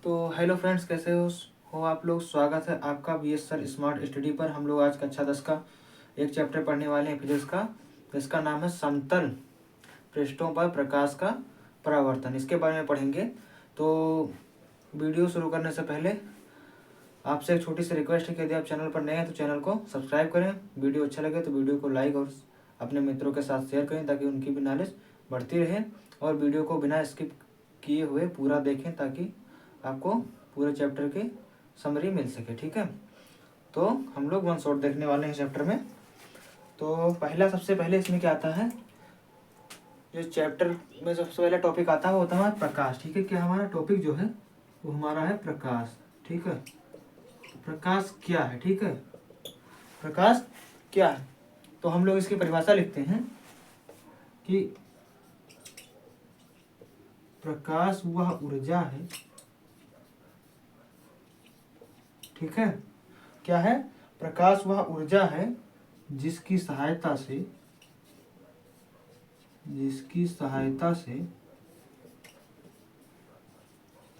तो hello friends, कैसे हो आप लोग। स्वागत है आपका BS सर स्मार्ट स्टडी पर। हम लोग आज कक्षा 10 का एक चैप्टर पढ़ने वाले हैं फिजिक्स का, जिसका नाम है समतल पृष्ठों पर प्रकाश का परावर्तन। इसके बारे में पढ़ेंगे। तो वीडियो शुरू करने से पहले आपसे एक छोटी सी रिक्वेस्ट है कि यदि आप चैनल पर नए हैं तो चैनल को सब्सक्राइब करें। वीडियो अच्छा लगे तो वीडियो को लाइक और अपने मित्रों के साथ शेयर करें ताकि उनकी भी नॉलेज बढ़ती रहे। और वीडियो को बिना स्किप किए हुए पूरा देखें ताकि आपको पूरे चैप्टर की समरी मिल सके। ठीक है, तो हम लोग वन शॉट देखने वाले हैं चैप्टर में। तो सबसे पहले इसमें क्या आता है, जो चैप्टर में सबसे पहला टॉपिक आता है वो होता है हमारा प्रकाश। ठीक है, क्या हमारा टॉपिक जो है वो हमारा है प्रकाश। ठीक है, तो प्रकाश क्या है। ठीक है, प्रकाश क्या है, तो हम लोग इसकी परिभाषा लिखते हैं कि प्रकाश वह ऊर्जा है। ठीक है, क्या है, प्रकाश वह ऊर्जा है जिसकी सहायता से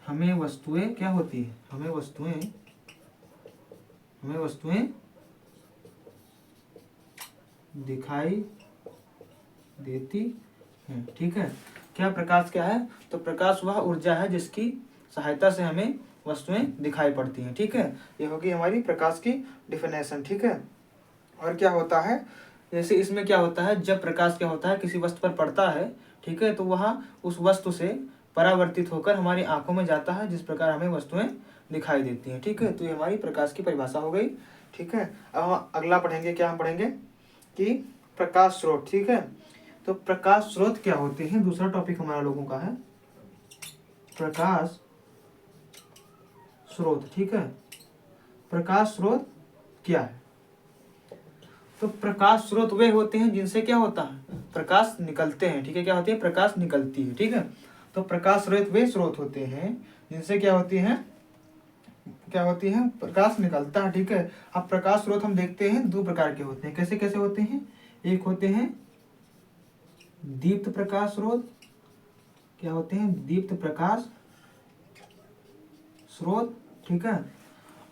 हमें वस्तुएं क्या होती है, हमें वस्तुएं दिखाई देती हैं। ठीक है, क्या प्रकाश क्या है, तो प्रकाश वह ऊर्जा है जिसकी सहायता से हमें वस्तुएं दिखाई पड़ती हैं। ठीक है, ये होगी हमारी प्रकाश की डिफिनेशन। ठीक है, और क्या होता है, जैसे इसमें क्या होता है, जब प्रकाश क्या होता है किसी वस्तु पर पड़ता है, ठीक है, तो वह उस वस्तु से परावर्तित होकर हमारी आंखों में जाता है, जिस प्रकार हमें वस्तुएं दिखाई देती हैं। ठीक है, तो ये हमारी प्रकाश की परिभाषा हो गई। ठीक है, अब हम अगला पढ़ेंगे, क्या हम पढ़ेंगे कि प्रकाश स्रोत। ठीक है, तो प्रकाश स्रोत क्या होते हैं, दूसरा टॉपिक हमारा लोगों का है प्रकाश स्रोत। ठीक है, प्रकाश स्रोत क्या है, तो प्रकाश स्रोत वे होते हैं जिनसे क्या होता है, प्रकाश निकलते हैं। ठीक है, क्या होती है, प्रकाश निकलती है। ठीक है, तो प्रकाश स्रोत वे स्रोत होते हैं जिनसे क्या होती है, प्रकाश निकलता है। ठीक है, अब प्रकाश स्रोत हम देखते हैं दो प्रकार के होते हैं। कैसे कैसे होते हैं, एक होते हैं दीप्त प्रकाश स्रोत। क्या होते हैं, दीप्त प्रकाश स्रोत। ठीक है,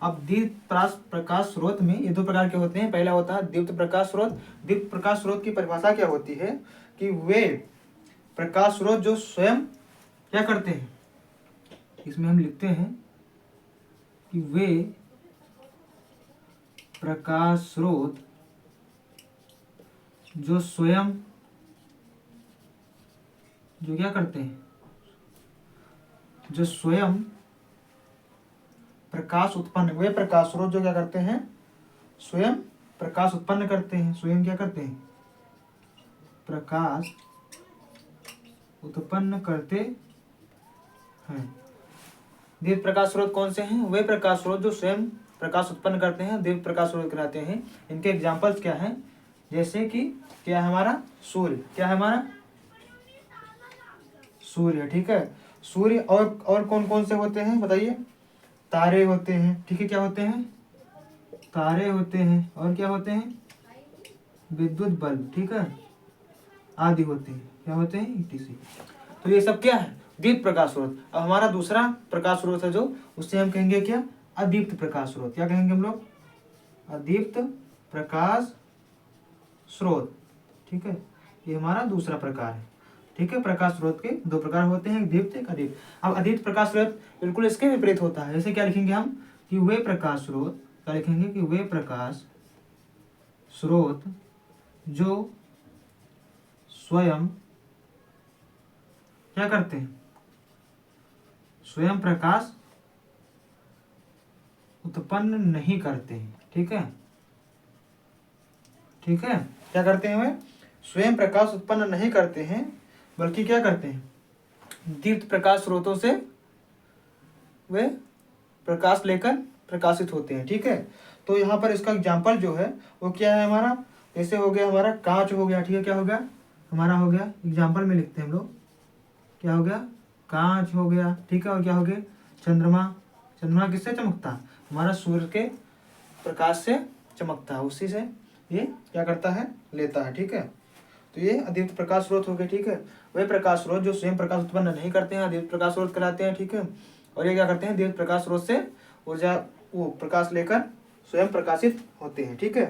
अब दीप्त प्रकाश स्रोत में ये दो प्रकार के होते हैं। पहला होता है दीप्त प्रकाश स्रोत। दीप्त प्रकाश स्रोत की परिभाषा क्या होती है कि वे प्रकाश स्रोत जो स्वयं क्या करते हैं, इसमें हम लिखते हैं कि वे प्रकाश स्रोत जो स्वयं जो क्या करते हैं, जो स्वयं प्रकाश उत्पन्न, वे प्रकाश स्रोत जो क्या करते हैं, स्वयं प्रकाश उत्पन्न करते हैं। स्वयं क्या करते हैं, प्रकाश उत्पन्न करते हैं। दीप्त प्रकाश स्रोत कौन से हैं, वे प्रकाश स्रोत जो स्वयं प्रकाश उत्पन्न करते हैं, दीप्त प्रकाश स्रोत कहलाते हैं। इनके एग्जाम्पल्स क्या हैं, जैसे कि क्या है हमारा सूर्य, क्या है हमारा सूर्य। ठीक है, सूर्य और कौन कौन से होते हैं बताइए, तारे होते हैं। ठीक है, क्या होते हैं, तारे होते हैं, और क्या होते हैं, विद्युत बल्ब। ठीक है, आदि होते हैं, क्या होते हैं, ETC। तो ये सब क्या है, दीप्त प्रकाश स्रोत। अब हमारा दूसरा प्रकाश स्रोत है जो, उससे हम कहेंगे क्या, अदीप्त प्रकाश स्रोत। क्या कहेंगे हम लोग, अदीप्त प्रकाश स्रोत। ठीक है, ये हमारा दूसरा प्रकार है। ठीक है, प्रकाश स्रोत के दो प्रकार होते हैं, एक दीप्त एक अदीप्त। अब अदीप्त प्रकाश स्रोत बिल्कुल इसके विपरीत होता है। जैसे क्या लिखेंगे हम कि वे प्रकाश स्रोत, क्या लिखेंगे कि वे प्रकाश स्रोत जो स्वयं क्या करते हैं, स्वयं प्रकाश उत्पन्न नहीं करते हैं। ठीक है, ठीक है, क्या करते हैं, वे स्वयं प्रकाश उत्पन्न नहीं करते हैं, बल्कि क्या करते हैं, दीप्त प्रकाश स्रोतों से वे प्रकाश लेकर प्रकाशित होते हैं। ठीक है, तो यहाँ पर इसका एग्जाम्पल जो है वो क्या है हमारा, जैसे हो गया हमारा कांच हो गया। ठीक है, क्या हो गया हमारा, हो गया एग्जाम्पल में लिखते हैं हम लोग, क्या हो गया, कांच हो गया। ठीक है, और क्या हो गया, चंद्रमा। चंद्रमा किससे चमकता है, हमारा सूर्य के प्रकाश से चमकता है, उसी से ये क्या करता है, लेता है। ठीक है, तो ये अदीप्त प्रकाश स्रोत हो गए। ठीक है, वे प्रकाश स्रोत जो स्वयं प्रकाश उत्पन्न नहीं करते हैं अदीप्त प्रकाश स्रोत कहलाते हैं। ठीक है, और ये क्या करते हैं, दीर्घ प्रकाश स्रोत से ऊर्जा वो प्रकाश लेकर स्वयं प्रकाशित होते हैं। ठीक है,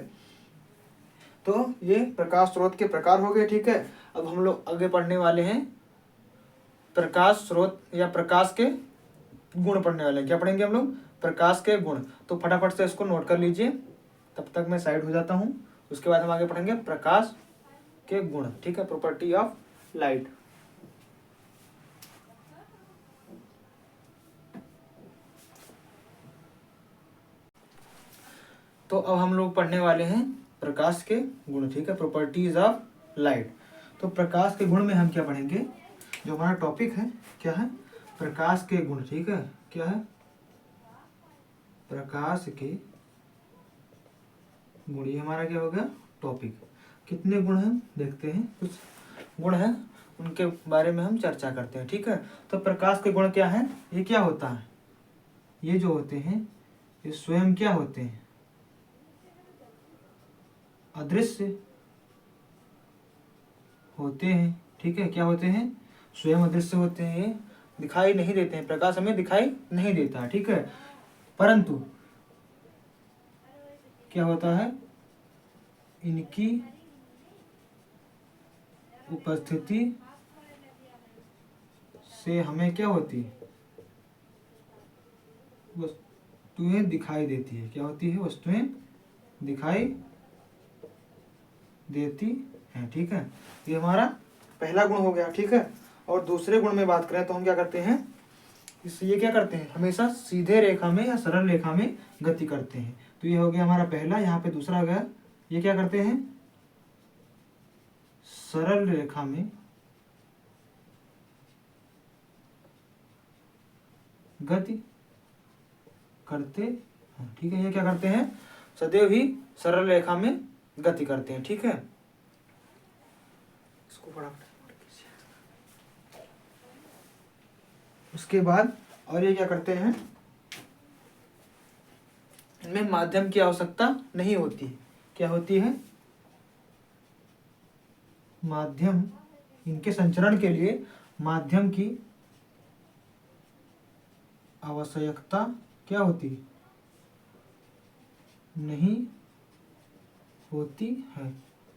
तो ये प्रकाश स्रोत के प्रकार हो गए। ठीक है, अब हम लोग आगे पढ़ने वाले हैं प्रकाश स्रोत या प्रकाश के गुण पढ़ने वाले हैं। क्या पढ़ेंगे हम लोग, प्रकाश के गुण। तो फटाफट से इसको नोट कर लीजिए, तब तक मैं साइड हो जाता हूँ। उसके बाद हम आगे पढ़ेंगे प्रकाश के गुण। ठीक है, प्रॉपर्टी ऑफ लाइट। तो अब हम लोग पढ़ने वाले हैं प्रकाश के गुण। ठीक है, प्रॉपर्टीज ऑफ लाइट। तो प्रकाश के गुण में हम क्या पढ़ेंगे, जो हमारा टॉपिक है क्या है, प्रकाश के गुण। ठीक है, क्या है, प्रकाश के गुण। ये हमारा क्या हो गया टॉपिक। कितने गुण हैं देखते हैं, कुछ गुण हैं उनके बारे में हम चर्चा करते हैं। ठीक है, तो प्रकाश के गुण क्या है, ये क्या होता है, ये जो होते हैं ये स्वयं क्या होते हैं, अदृश्य होते हैं। ठीक है, क्या होते हैं, स्वयं अदृश्य होते हैं, ये दिखाई नहीं देते हैं, प्रकाश हमें दिखाई नहीं देता है। ठीक है, परंतु क्या होता है, इनकी उपस्थिति से हमें क्या होती है, वस्तुएं दिखाई देती है। क्या होती है, वस्तुएं दिखाई देती हैं। ठीक है, ये हमारा पहला गुण हो गया। ठीक है, और दूसरे गुण में बात करें तो हम क्या करते हैं, इससे ये क्या करते हैं, हमेशा सीधे रेखा में या सरल रेखा में गति करते हैं। तो ये हो गया हमारा पहला। यहाँ पे दूसरा आ गया, ये क्या करते हैं, सरल रेखा में गति करते हैं। ठीक है, ये क्या करते हैं, सदैव ही सरल रेखा में गति करते हैं। ठीक है, इसको उसके बाद और ये क्या करते हैं, इनमें माध्यम की आवश्यकता नहीं होती। क्या होती है, माध्यम, इनके संचरण के लिए माध्यम की आवश्यकता क्या होती, नहीं होती है।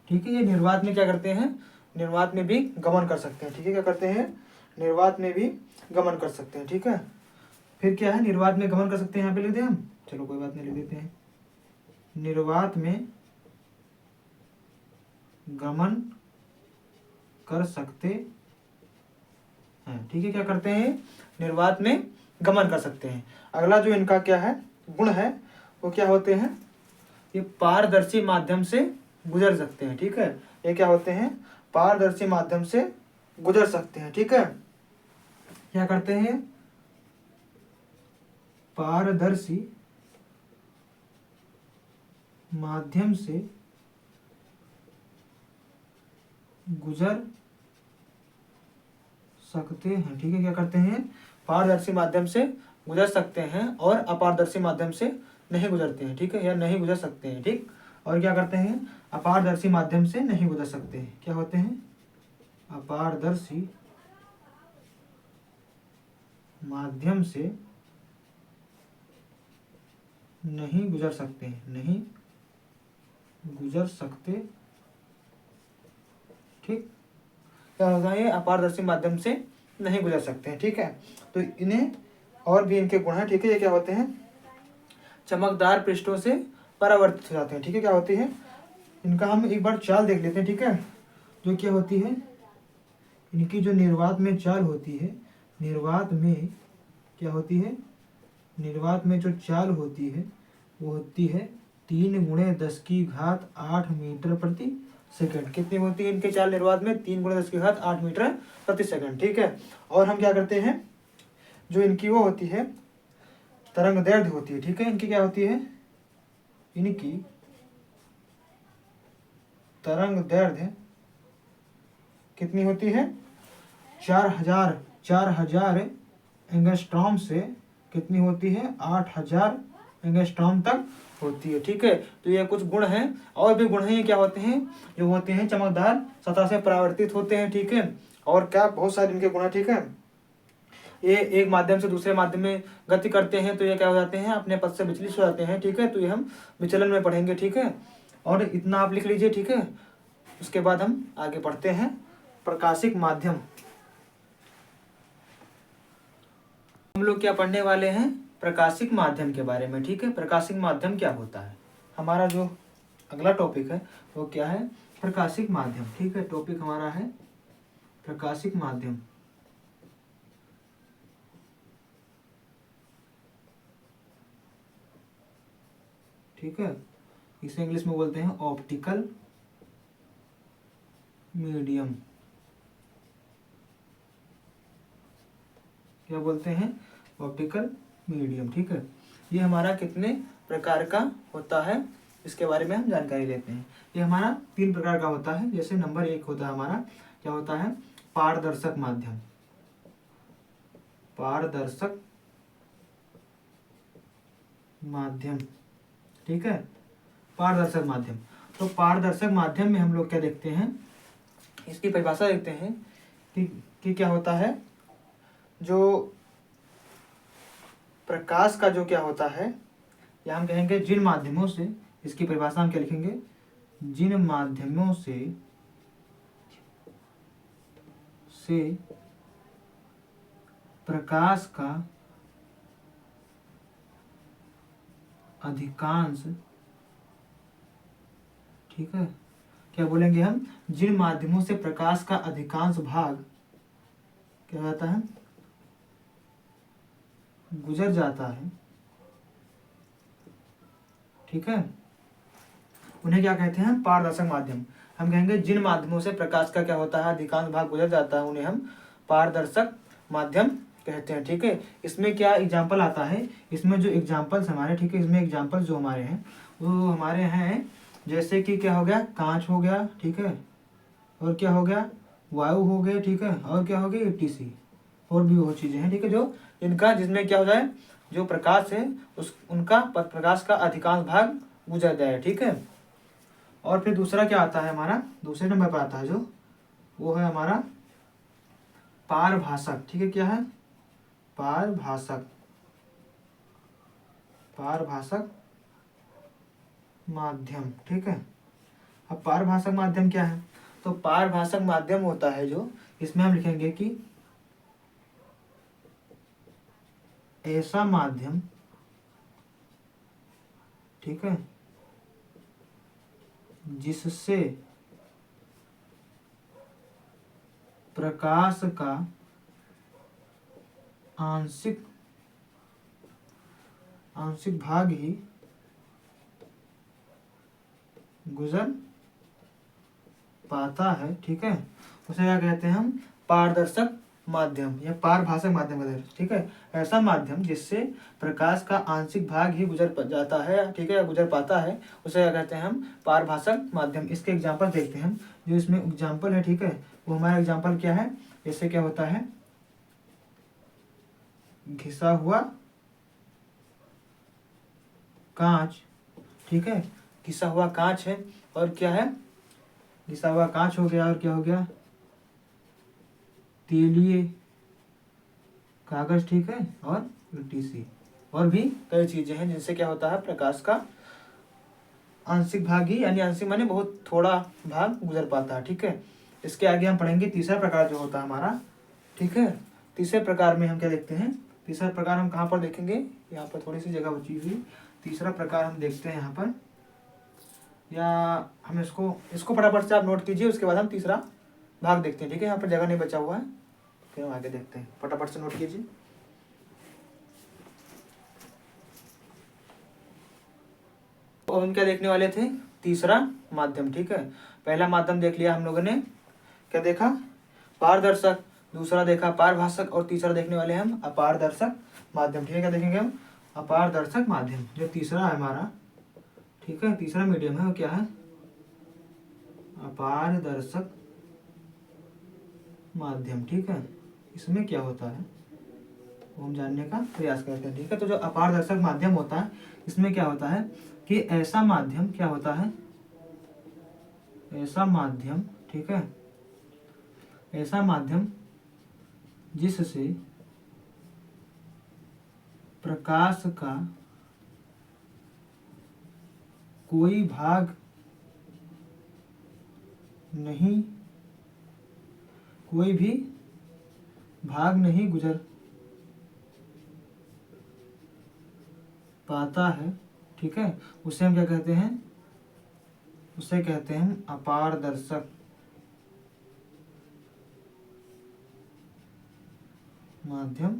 ठीक है, ये निर्वात में क्या करते हैं, निर्वात में भी गमन कर सकते हैं। ठीक है, क्या करते हैं, निर्वात में भी गमन कर सकते हैं। ठीक है, फिर क्या है, निर्वात में गमन कर सकते हैं, यहाँ पे लिख दें हम, चलो कोई बात नहीं, लिख देते हैं, निर्वात में गमन कर सकते हैं। ठीक है, क्या करते हैं, निर्वात में गमन कर सकते हैं। अगला जो इनका क्या है गुण है, वो क्या होते हैं, ये पारदर्शी माध्यम से गुजर सकते हैं। ठीक है, ये क्या होते हैं, पारदर्शी माध्यम से गुजर सकते हैं। ठीक है, क्या करते हैं, पारदर्शी माध्यम से गुजर सकते हैं। ठीक है, क्या करते हैं, पारदर्शी माध्यम से गुजर सकते हैं और अपारदर्शी माध्यम से नहीं गुजरते हैं। ठीक है, या नहीं गुजर सकते हैं। ठीक, और क्या करते हैं, अपारदर्शी माध्यम से नहीं गुजर सकते हैं। क्या होते हैं, अपारदर्शी माध्यम से नहीं गुजर सकते हैं, नहीं गुजर सकते। ठीक, क्या होगा, ये अपारदर्शी माध्यम से नहीं गुजर सकते हैं। ठीक है, तो इन्हें और भी इनके गुण हैं। ठीक है, ये क्या होते हैं, चमकदार पृष्ठों से परावर्तित हो जाते हैं। ठीक है, क्या होती है, इनका हम एक बार चाल देख लेते हैं। ठीक है, जो क्या होती है, इनकी जो निर्वात में चाल होती है, निर्वात में क्या होती है, निर्वात में जो चाल होती है वो होती है 3×10⁸ मीटर प्रति सेकंड। कितनी होती है इनके चाल निर्वात में, 3×10⁸ मीटर प्रति सेकंड। ठीक है, और हम क्या करते हैं, जो इनकी वो होती है तरंग दैर्ध्य होती है। ठीक है, इनकी क्या होती है, इनकी तरंग दैर्ध्य कितनी होती है, 4000 एंगस्ट्रॉम से कितनी होती है, 8000 एंगस्ट्रॉम तक होती है। ठीक है, तो ये कुछ गुण हैं, और भी गुण हैं, ये क्या होते हैं, जो होते हैं चमकदार सतह से परावर्तित होते हैं। ठीक है, और क्या बहुत सारे इनके गुण हैं। ठीक है, ये एक माध्यम से दूसरे माध्यम में गति करते हैं तो ये क्या हो जाते हैं, अपने पथ से विचलित हो जाते हैं। ठीक है, तो ये हम विचलन में पढ़ेंगे। ठीक है, और इतना आप लिख लीजिए। ठीक है, उसके बाद हम आगे पढ़ते हैं प्रकाशिक माध्यम। हम लोग क्या पढ़ने वाले हैं, प्रकाशिक माध्यम के बारे में। ठीक है, प्रकाशिक माध्यम क्या होता है, हमारा जो अगला टॉपिक है वो क्या है, प्रकाशिक माध्यम। ठीक है, टॉपिक हमारा है प्रकाशिक माध्यम। ठीक है, इसे इंग्लिश में बोलते हैं ऑप्टिकल मीडियम। क्या बोलते हैं, ऑप्टिकल मीडियम। ठीक है, ये हमारा कितने प्रकार का होता है इसके बारे में हम जानकारी लेते हैं। ये हमारा 3 प्रकार का होता है। जैसे नंबर 1 होता है हमारा, क्या होता है, पारदर्शक माध्यम। पारदर्शक माध्यम। ठीक है, पारदर्शक माध्यम। तो पारदर्शक माध्यम में हम लोग क्या देखते हैं, इसकी परिभाषा देखते हैं कि क्या होता है, जो प्रकाश का जो क्या होता है, या हम कहेंगे जिन माध्यमों से, इसकी परिभाषा हम क्या लिखेंगे, जिन माध्यमों से प्रकाश का अधिकांश, ठीक है, क्या बोलेंगे हम, जिन माध्यमों से प्रकाश का अधिकांश भाग क्या होता है, गुजर जाता है। ठीक है, उन्हें क्या कहते हैं, पारदर्शक माध्यम। हम कहेंगे जिन माध्यमों से प्रकाश का क्या होता है, अधिकांश भाग गुजर जाता है, उन्हें हम पारदर्शक माध्यम कहते हैं। ठीक है, इसमें क्या एग्जाम्पल आता है, इसमें जो एग्जाम्पल्स हमारे, ठीक है, इसमें एग्जाम्पल जो हमारे हैं वो हमारे हैं, जैसे कि क्या हो गया, कांच हो गया। ठीक है, और क्या हो गया, वायु हो गए। ठीक है, और क्या हो गया, ETC, और भी वो चीज़ें हैं। ठीक है, जो इनका जिसमें क्या हो जाए, जो प्रकाश है उस उनका प्रकाश का अधिकांश भाग गुजर जाए। ठीक है, और फिर दूसरा क्या आता है हमारा, दूसरे नंबर पर आता है जो, वो है हमारा पारभाषक। ठीक है, क्या है, पारभाषक, पारभाषक माध्यम। ठीक है, अब पारभाषक माध्यम क्या है, तो पारभाषक माध्यम होता है जो, इसमें हम लिखेंगे कि ऐसा माध्यम, ठीक है, जिससे प्रकाश का आंशिक भाग ही गुजर पाता है। ठीक है, उसे क्या कहते हैं हम, पारदर्शक माध्यम या पारभाषक माध्यम कहते हैं। ठीक है, ऐसा माध्यम जिससे प्रकाश का आंशिक भाग ही गुजर जाता है। ठीक है, या गुजर पाता है, उसे क्या कहते हैं हम, पारभाषक माध्यम। इसके एग्जाम्पल देखते हैं हम, जो इसमें एग्जाम्पल है। ठीक है, वो हमारा एग्जाम्पल क्या है, जैसे क्या होता है, घिसा हुआ कांच। ठीक है, घिसा हुआ कांच है, और क्या है, घिसा हुआ कांच हो गया, और क्या हो गया, तेलीय कागज। ठीक है, और ETC, और भी कई चीजें हैं जिनसे क्या होता है, प्रकाश का आंशिक भाग ही, यानी आंशिक माने बहुत थोड़ा भाग गुजर पाता है। ठीक है, इसके आगे हम पढ़ेंगे तीसरा प्रकार जो होता है हमारा। ठीक है, तीसरे प्रकार में हम क्या देखते हैं, तीसरा प्रकार हम कहाँ पर देखेंगे, यहाँ पर थोड़ी सी जगह बची हुई, तीसरा प्रकार हम देखते हैं यहाँ पर, या हम इसको फटाफट से आप नोट कीजिए, उसके बाद हम तीसरा भाग देखते हैं। ठीक है, यहाँ पर जगह नहीं बचा हुआ है, फिर हम आगे देखते हैं, फटाफट से नोट कीजिए। तो हम क्या देखने वाले थे, तीसरा माध्यम। ठीक है, पहला माध्यम देख लिया हम लोगों ने, क्या देखा, पारदर्शक, दूसरा देखा पारभाषक, और तीसरा देखने वाले हम अपारदर्शक माध्यम। ठीक है, क्या देखेंगे हम, अपारदर्शक माध्यम, जो तीसरा है हमारा। ठीक है, तीसरा मीडियम है वो क्या है, अपारदर्शक माध्यम। ठीक है, इसमें क्या होता है वो हम जानने का प्रयास करते हैं। ठीक है, तो जो अपारदर्शक माध्यम होता है, इसमें क्या होता है कि ऐसा माध्यम क्या होता है, ऐसा माध्यम, ठीक है, ऐसा माध्यम जिससे प्रकाश का कोई भाग नहीं, कोई भी भाग नहीं गुजर पाता है, ठीक है, उसे हम क्या कहते हैं, उसे कहते हैं अपारदर्शक माध्यम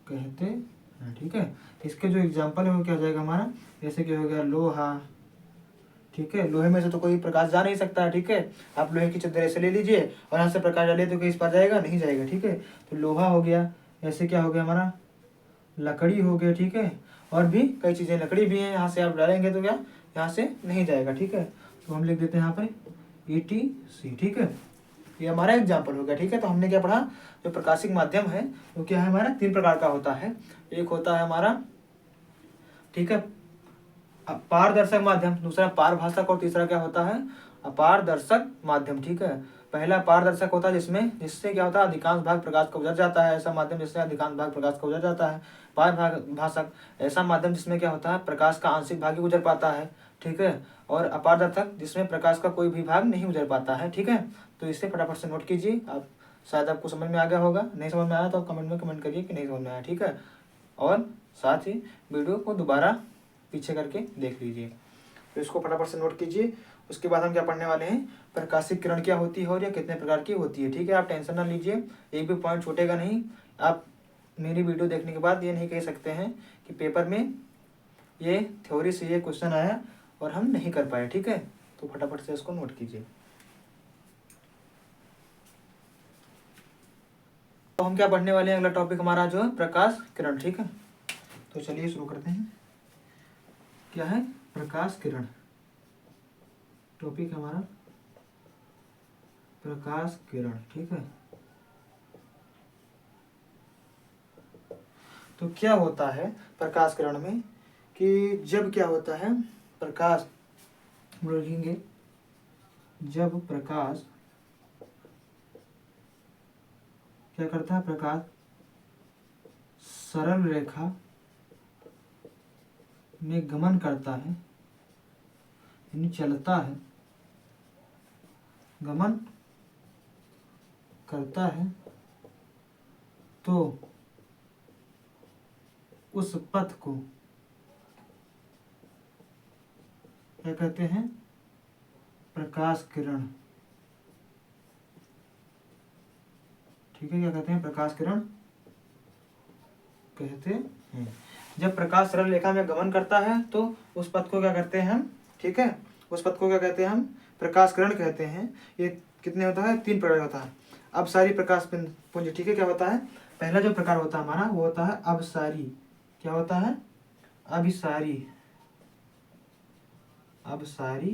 कहते हैं, ठीक है। इसके जो एग्जाम्पल है वो क्या हो जाएगा हमारा, जैसे कि हो गया लोहा, ठीक है, लोहे में से तो कोई प्रकाश जा नहीं सकता है, ठीक है। आप लोहे की चद्दर ऐसे ले लीजिए और यहाँ से प्रकाश डालिए तो कहीं इस पार जाएगा नहीं, जाएगा, ठीक है। तो लोहा हो गया, ऐसे क्या हो गया हमारा, लकड़ी हो गया, ठीक है, और भी कई चीज़ें, लकड़ी भी है, यहाँ से आप डालेंगे तो क्या यहाँ से नहीं जाएगा, ठीक है। तो हम लिख देते हैं यहाँ पर ETC, ठीक है। ये हमारा एग्जाम्पल हो गया, ठीक है। तो हमने क्या पढ़ा, जो प्रकाशिक माध्यम है वो क्या है हमारा, 3 प्रकार का होता है। एक होता है हमारा, ठीक है, पारदर्शक माध्यम, दूसरा पारभाषक और तीसरा क्या होता है, अपारदर्शक माध्यम, ठीक है। पहला पारदर्शक होता है जिससे क्या होता है, अधिकांश भाग प्रकाश का गुजर जाता है, ऐसा माध्यम जिससे अधिकांश भाग प्रकाश का गुजर जाता है। पारभाषक ऐसा माध्यम जिसमें क्या होता है, प्रकाश का आंशिक भाग ही गुजर पाता है, ठीक है। और अपारदर्शक जिसमें प्रकाश का कोई भी भाग नहीं गुजर पाता है, ठीक है। तो इसे फटाफट से नोट कीजिए आप, शायद आपको समझ में आ गया होगा, नहीं समझ में आया तो आप कमेंट में कमेंट करिए कि नहीं समझ में आया, ठीक है। और साथ ही वीडियो को दोबारा पीछे करके देख लीजिए। तो इसको फटाफट से नोट कीजिए। उसके बाद हम क्या पढ़ने वाले हैं, प्रकाशिक किरण क्या होती है और यह कितने प्रकार की होती है, ठीक है। आप टेंशन ना लीजिए, एक भी पॉइंट छूटेगा नहीं। आप मेरी वीडियो देखने के बाद ये नहीं कह सकते हैं कि पेपर में ये थ्योरी से ये क्वेश्चन आया और हम नहीं कर पाए, ठीक है। तो फटाफट से इसको नोट कीजिए। तो हम क्या पढ़ने वाले हैं, अगला टॉपिक हमारा जो है प्रकाश किरण, ठीक है। तो चलिए शुरू करते हैं। क्या है, प्रकाश किरण, टॉपिक हमारा प्रकाश किरण, ठीक है। तो क्या होता है प्रकाश किरण में, कि जब क्या होता है प्रकाश, हम लोग लिखेंगे जब प्रकाश क्या करता है, प्रकाश सरल रेखा में गमन करता है, यानी चलता है, गमन करता है, तो उस पथ को क्या कहते हैं, प्रकाश किरण, ठीक है। क्या कहते हैं, प्रकाश किरण कहते हैं। जब प्रकाश सरल रेखा में गमन करता है तो उस पथ को क्या करते हैं हम, ठीक है, उस पथ को क्या कहते हैं हम, प्रकाश किरण कहते हैं। ये कितने होता है, 3 प्रकार होता है। अपसारी प्रकाश पुंज, ठीक है। क्या होता है, पहला जो प्रकार होता है हमारा वो होता है अपसारी, क्या होता है, अभिसारी, अपसारी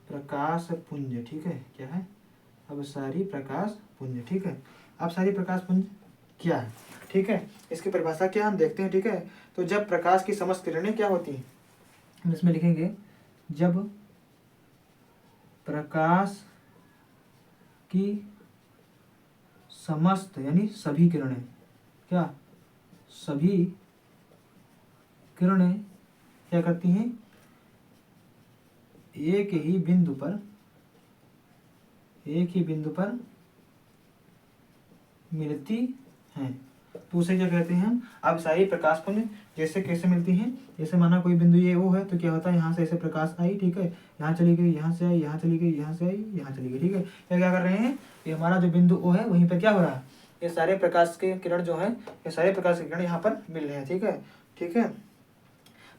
प्रकाश पुंज, ठीक है। क्या है, अपसारी प्रकाश पुंज, ठीक है। अपसारी प्रकाश पुंज क्या है, ठीक है, इसकी परिभाषा क्या हम देखते हैं, ठीक है। तो जब प्रकाश की समस्त किरणें क्या होती हैं, हम इसमें लिखेंगे जब प्रकाश की समस्त यानी सभी किरणें, क्या, सभी किरणें क्या करती हैं, एक ही बिंदु पर मिलती हैं, तो उसे क्या कहते हैं हम, अपसारी प्रकाश पुंज। जैसे कैसे मिलती हैं, जैसे माना कोई बिंदु ये वो है तो क्या होता है, यहाँ से ऐसे प्रकाश आई, ठीक है, यहाँ चली गई, यहाँ से आई, यहाँ चली गई, यहाँ से आई, यहाँ चली गई, ठीक है। ये क्या कर रहे हैं, ये हमारा जो बिंदु ओ है वहीं पर क्या हो रहा है, ये सारे प्रकाश के किरण जो है, ये सारे प्रकाश के किरण यहाँ पर मिल रहे हैं, ठीक है, ठीक है।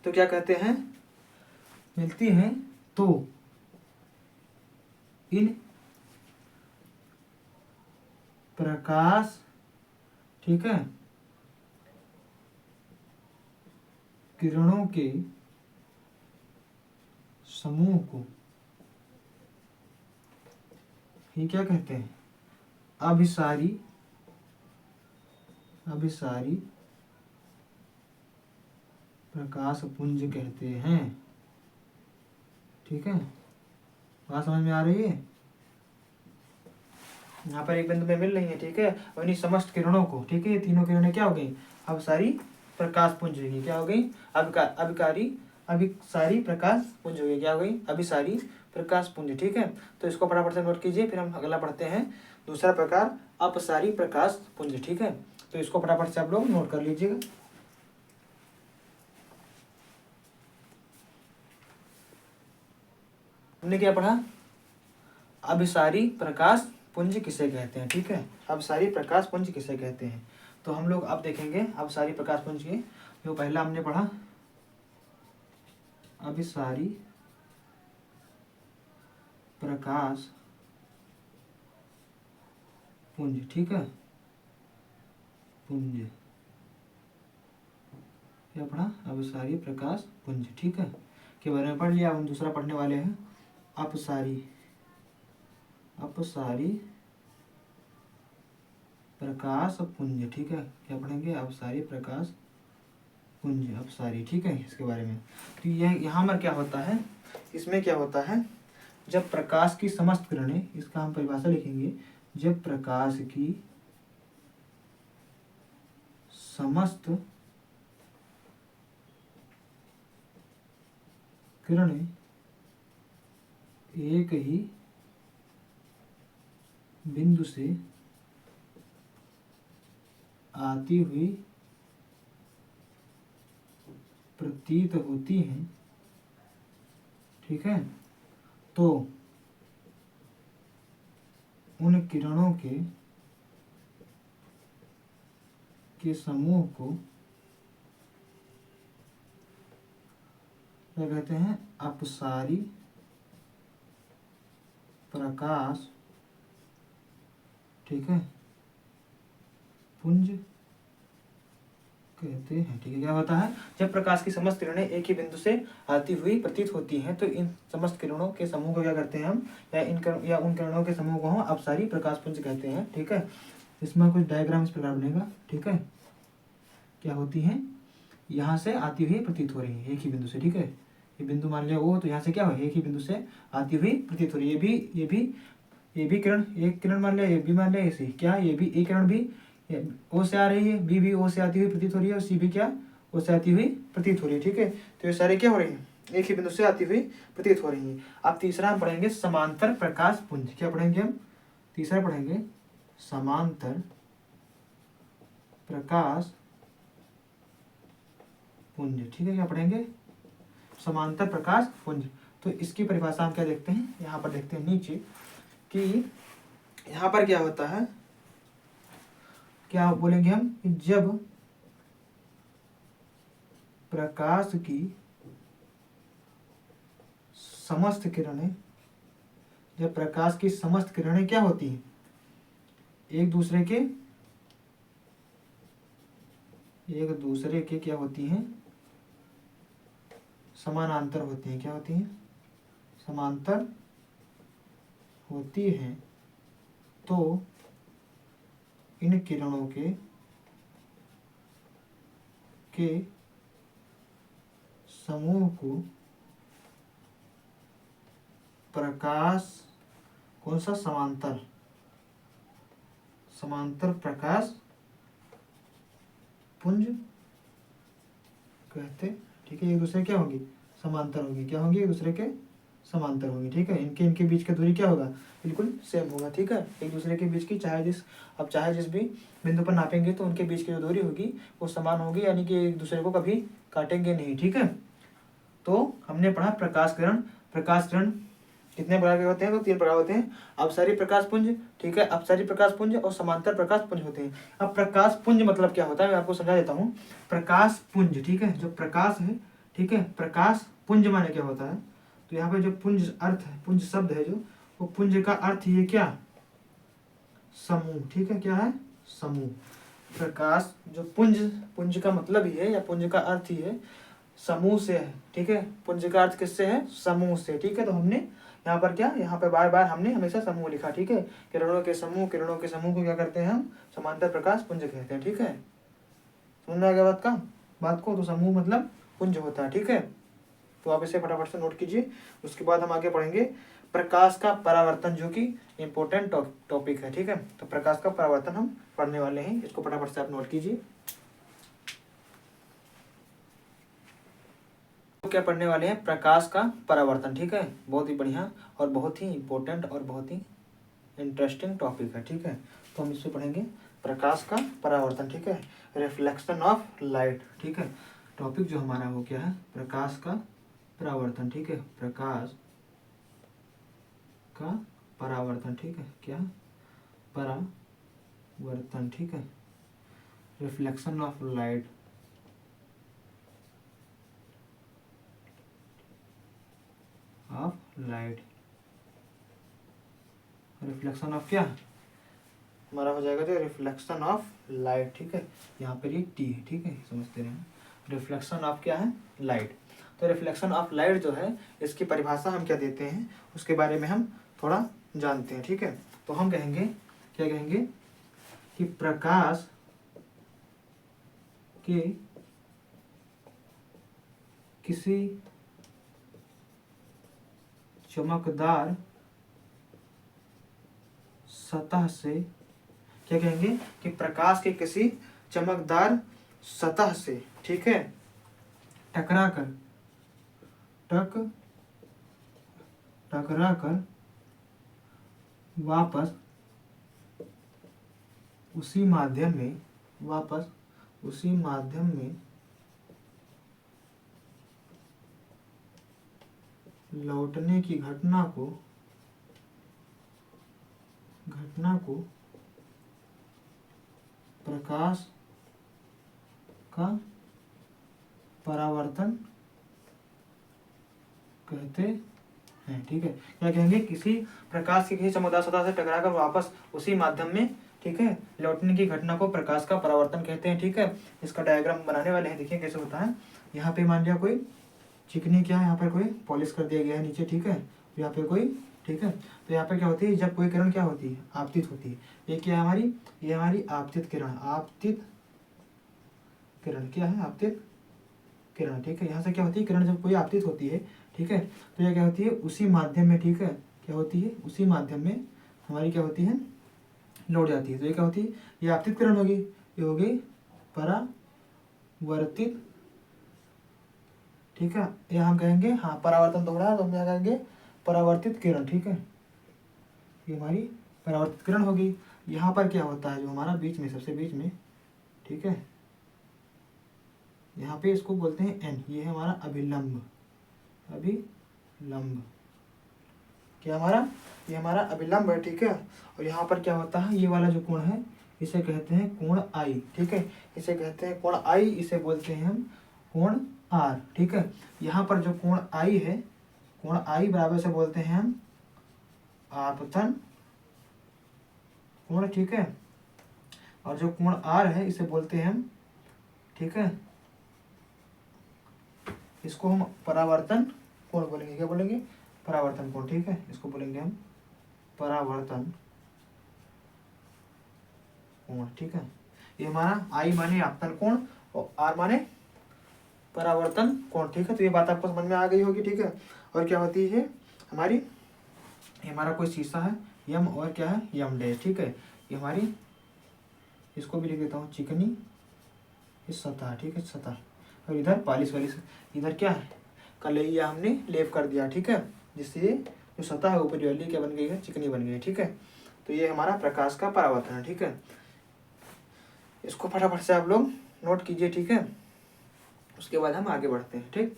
तो क्या कहते हैं, मिलती हैं, तो इन प्रकाश, ठीक है, किरणों के समूह को ही क्या कहते हैं, अभिसारी प्रकाश पुंज कहते हैं, ठीक है। बात समझ में आ रही है। यहाँ पर एक बिंदु में मिल रही है, ठीक है। और इन्हीं समस्त किरणों को, ठीक है, ये तीनों किरणें क्या हो गई, अब सारी प्रकाश पुंज हो गई, क्या हो गई, अभिसारी प्रकाश पुंज हो गई, क्या हो गई, अभिसारी प्रकाश पुंज, ठीक है। तो इसको फटाफट से नोट कीजिए, फिर हम अगला पढ़ते हैं, दूसरा प्रकार अपसारी प्रकाश पुंज, ठीक है। तो इसको फटाफट से आप लोग नोट कर लीजिएगा। हमने क्या पढ़ा, अभिसारी प्रकाश पुंज किसे कहते हैं, ठीक है, अभिसारी प्रकाश पुंज किसे कहते हैं। तो हम लोग अब देखेंगे अभिसारी प्रकाश पुंज के, जो पहला हमने पढ़ा अभिसारी प्रकाश पुंज, ठीक है, पुंज क्या पढ़ा, अभिसारी प्रकाश पुंज, ठीक है, के बारे में पढ़ लिया। अब हम दूसरा पढ़ने वाले हैं अपसारी प्रकाश पुंज, ठीक है, क्या पढ़ेंगे, अपसारी प्रकाश पुंज, अपसारी, ठीक है, इसके बारे में। तो यह यहाँ पर क्या होता है, इसमें क्या होता है, जब प्रकाश की समस्त किरणें, इसका हम परिभाषा लिखेंगे, जब प्रकाश की समस्त किरणें एक ही बिंदु से आती हुई प्रतीत होती हैं, ठीक है, तो उन किरणों के समूह को क्या कहते हैं, अपसारी प्रकाश, ठीक है, पुंज कहते हैं, ठीक है। क्या होता है, जब प्रकाश की समस्त किरणें एक ही बिंदु से आती हुई प्रतीत होती हैं, तो इन समस्त किरणों के समूह को क्या करते हैं हम, या उन किरणों के समूह को हम अपसारी प्रकाश पुंज कहते हैं, ठीक है। इसमें कुछ डायग्राम इस प्रकार बनेगा, ठीक है, क्या होती है, यहाँ से आती हुई प्रतीत हो रही है एक ही बिंदु से, ठीक है, ये बिंदु मान लिया वो, तो यहाँ से क्या हो, एक ही बिंदु से आती हुई प्रतीत हो रही है, ये भी किरण, एक किरण मान लिया, ये भी मान लिया, ऐसे क्या, ये भी एक किरण भी ओ से आ रही है, बी भी ओ से आती हुई प्रतीत हो रही है, और सी भी क्या, ओ से आती हुई प्रतीत हो रही है, ठीक है। तो ये सारे क्या हो रही हैं, एक ही बिंदु से आती हुई प्रतीत हो रही हैं। अब तीसरा हम पढ़ेंगे समांतर प्रकाश पुंज, क्या पढ़ेंगे हम, तीसरा पढ़ेंगे समांतर प्रकाश पुंज, ठीक है, क्या पढ़ेंगे, समांतर प्रकाश पुंज। तो इसकी परिभाषा हम क्या देखते हैं, यहाँ पर देखते हैं नीचे, कि यहाँ पर क्या होता है, क्या बोलेंगे हम, जब प्रकाश की समस्त किरणें, जब प्रकाश की समस्त किरणें क्या होती हैं, एक दूसरे के क्या होती हैं, समानांतर होती हैं, क्या होती हैं, समांतर होती हैं, तो इन किरणों के समूह को प्रकाश, कौन सा, समांतर प्रकाश पुंज कहते, ठीक है। एक दूसरे क्या होंगी, समांतर होंगी, क्या होंगी, एक दूसरे के समांतर होंगी, ठीक है। इनके बीच का दूरी क्या होगा, बिल्कुल सेम होगा, ठीक है। एक दूसरे के बीच की चाहे जिस भी बिंदु पर नापेंगे, तो उनके बीच की जो दूरी होगी वो समान होगी, यानी कि एक दूसरे को कभी काटेंगे नहीं, ठीक है। तो हमने पढ़ा प्रकाश किरण कितने प्रकार के होते हैं, तो 3 प्रकार होते हैं, अपसारी प्रकाश पुंज, ठीक है, अपसारी प्रकाश पुंज और समांतर प्रकाश पुंज होते हैं। अब प्रकाश पुंज मतलब क्या होता है, मैं आपको समझा देता हूँ। प्रकाश पुंज, ठीक है, जो प्रकाश है, ठीक है, प्रकाश पुंज माने क्या होता है, तो यहाँ पे जो पुंज अर्थ है, पुंज शब्द है जो, वो पुंज का अर्थ ये क्या, समूह, ठीक है, क्या है, समूह। प्रकाश जो पुंज का मतलब ही है, या पुंज का अर्थ ही है, समूह से है, ठीक है। पुंज का अर्थ किससे है, समूह से, ठीक है। तो हमने यहाँ पर क्या, यहाँ पर बार बार हमने हमेशा समूह लिखा, ठीक है। किरणों के समूह को क्या करते हैं हम, समांतर प्रकाश पुंज कहते हैं, ठीक है। समझ में आ गया बात को, तो समूह मतलब पुंज होता है, ठीक है। तो आप इसे फटाफट से नोट कीजिए। उसके बाद हम आगे पढ़ेंगे प्रकाश का परावर्तन, जो कि इम्पोर्टेंट टॉपिक है, ठीक है। तो प्रकाश का परावर्तन हम पढ़ने वाले हैं, इसको फटाफट से आप नोट कीजिए। तो क्या पढ़ने वाले हैं, प्रकाश का परावर्तन, ठीक है। बहुत ही बढ़िया और बहुत ही इम्पोर्टेंट और बहुत ही इंटरेस्टिंग टॉपिक है, ठीक है। तो हम इससे पढ़ेंगे प्रकाश का परावर्तन, ठीक है, रिफ्लेक्शन ऑफ लाइट, ठीक है। टॉपिक जो हमारा वो क्या है, प्रकाश का परावर्तन, ठीक है, प्रकाश का परावर्तन, ठीक है, क्या परावर्तन, ठीक है, reflection of light, reflection of क्या हमारा हो जाएगा, जो रिफ्लेक्शन ऑफ लाइट, ठीक है। यहाँ पर ये टी है, ठीक है, समझते रहें। रिफ्लेक्शन ऑफ क्या है, लाइट। तो रिफ्लेक्शन ऑफ लाइट जो है, इसकी परिभाषा हम क्या देते हैं, उसके बारे में हम थोड़ा जानते हैं, ठीक है। तो हम कहेंगे, क्या कहेंगे, कि प्रकाश के किसी चमकदार सतह से, क्या कहेंगे, कि प्रकाश के किसी चमकदार सतह से, ठीक है, टकरा कर वापस उसी माध्यम में लौटने की घटना को प्रकाश का परावर्तन कहते हैं, ठीक है। क्या कहेंगे, किसी प्रकाश की किसी चमकदार सतह से टकराकर वापस उसी माध्यम में, ठीक है, लौटने की घटना को प्रकाश का परावर्तन कहते हैं, ठीक है। इसका डायग्राम बनाने वाले हैं, देखिए कैसे होता है। यहाँ पे मान लिया कोई चिकनी, क्या है, यहाँ पर कोई पॉलिश कर दिया गया है नीचे, ठीक है। यहाँ पे कोई, ठीक है। तो यहाँ पे क्या होती है, जब कोई किरण क्या होती है, आपतित होती है। ये क्या है हमारी, ये हमारी आपतित किरण, क्या है, आपतित किरण, ठीक है। यहाँ से क्या होती है, किरण जब कोई आपतित होती है, ठीक है, तो यह क्या होती है, उसी माध्यम में, ठीक है, क्या होती है, उसी माध्यम में हमारी क्या होती है, लौट जाती है। तो ये क्या होती है, ये आपतित किरण होगी, ये होगी परावर्तित, ठीक है। ये हम कहेंगे, हाँ, परावर्तन तो हो रहा है, तो हम क्या कहेंगे, परावर्तित किरण, ठीक है। ये हमारी परावर्तित किरण होगी। यहाँ पर क्या होता है, जो हमारा बीच में, सबसे बीच में, ठीक है, यहाँ पे इसको बोलते हैं एन, ये है हमारा अभिलंब, क्या हमारा, ये हमारा अभिलंब है, ठीक है। और यहाँ पर क्या होता है, ये वाला जो कोण है, इसे कहते हैं कोण आई, ठीक है, इसे कहते हैं कोण आई, इसे बोलते हैं हम कोण आर, ठीक है। यहाँ पर जो कोण आई है, कोण आई बराबर से बोलते हैं हम आपतन कोण, ठीक है। और जो कोण आर है, इसे बोलते हैं हम, ठीक है, इसको हम परावर्तन कोण बोलेंगे, क्या बोलेंगे, परावर्तन कोण, ठीक है। इसको बोलेंगे हम परावर्तन कोण, ठीक है। ये हमारा आई माने आपतन कोण और आर माने परावर्तन कोण, ठीक है। तो ये बात आपको समझ में आ गई होगी, ठीक है। और क्या होती है हमारी, ये हमारा कोई शीशा है, यम, और क्या है, यम डैश, ठीक है। ये हमारी, इसको भी लिख देता हूँ, चिकनी इस सतह, ठीक है, सतह। और इधर पॉलिश वाली, इधर क्या है, कलैया हमने लेप कर दिया, ठीक है, जिससे जो सतह है ऊपरी वाली क्या बन गई है, चिकनी बन गई है, ठीक है। तो ये हमारा प्रकाश का परावर्तन है, ठीक है। इसको फटाफट से आप लोग नोट कीजिए, ठीक है। उसके बाद हम आगे बढ़ते हैं, ठीक।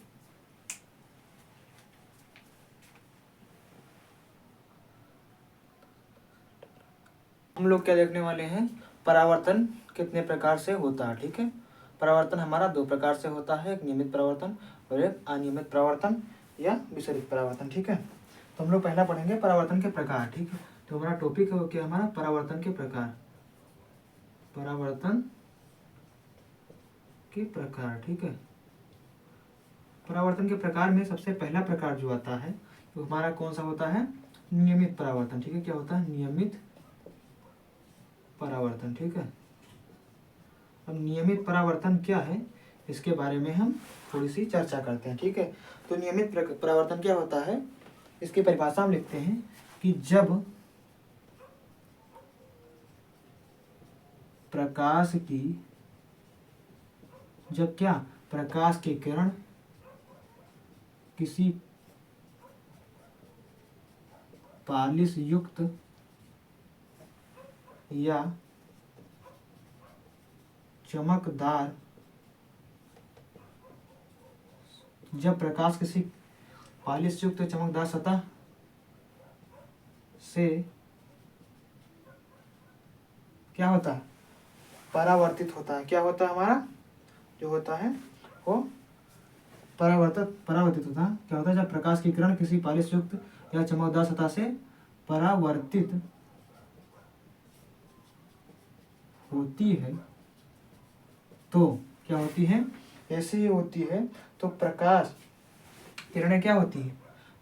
हम लोग क्या देखने वाले हैं, परावर्तन कितने प्रकार से होता है, ठीक है। परावर्तन हमारा दो प्रकार से होता है, एक नियमित परावर्तन और एक अनियमित परावर्तन या विसरित परावर्तन, ठीक है। तो हम लोग पहला पढ़ेंगे परावर्तन के प्रकार, ठीक है। तो हमारा टॉपिक है क्या, हमारा परावर्तन के प्रकार, ठीक है। परावर्तन के प्रकार में सबसे पहला प्रकार जो आता है, तो हमारा कौन सा होता है, नियमित परावर्तन, ठीक है। क्या होता है, नियमित परावर्तन, ठीक है। अब नियमित परावर्तन क्या है, इसके बारे में हम थोड़ी सी चर्चा करते हैं, ठीक है। तो नियमित परावर्तन क्या होता है, इसकी परिभाषा हम लिखते हैं कि जब प्रकाश के किरण किसी पालिश युक्त या चमकदार सतह से क्या होता है, परावर्तित होता है। क्या होता है हमारा जो होता है वो परावर्तित होता है। क्या होता है, जब प्रकाश की किरण किसी पालिश युक्त या चमकदार सतह से परावर्तित होती है तो क्या होती है, ऐसे ही होती है तो प्रकाश किरणें क्या होती है,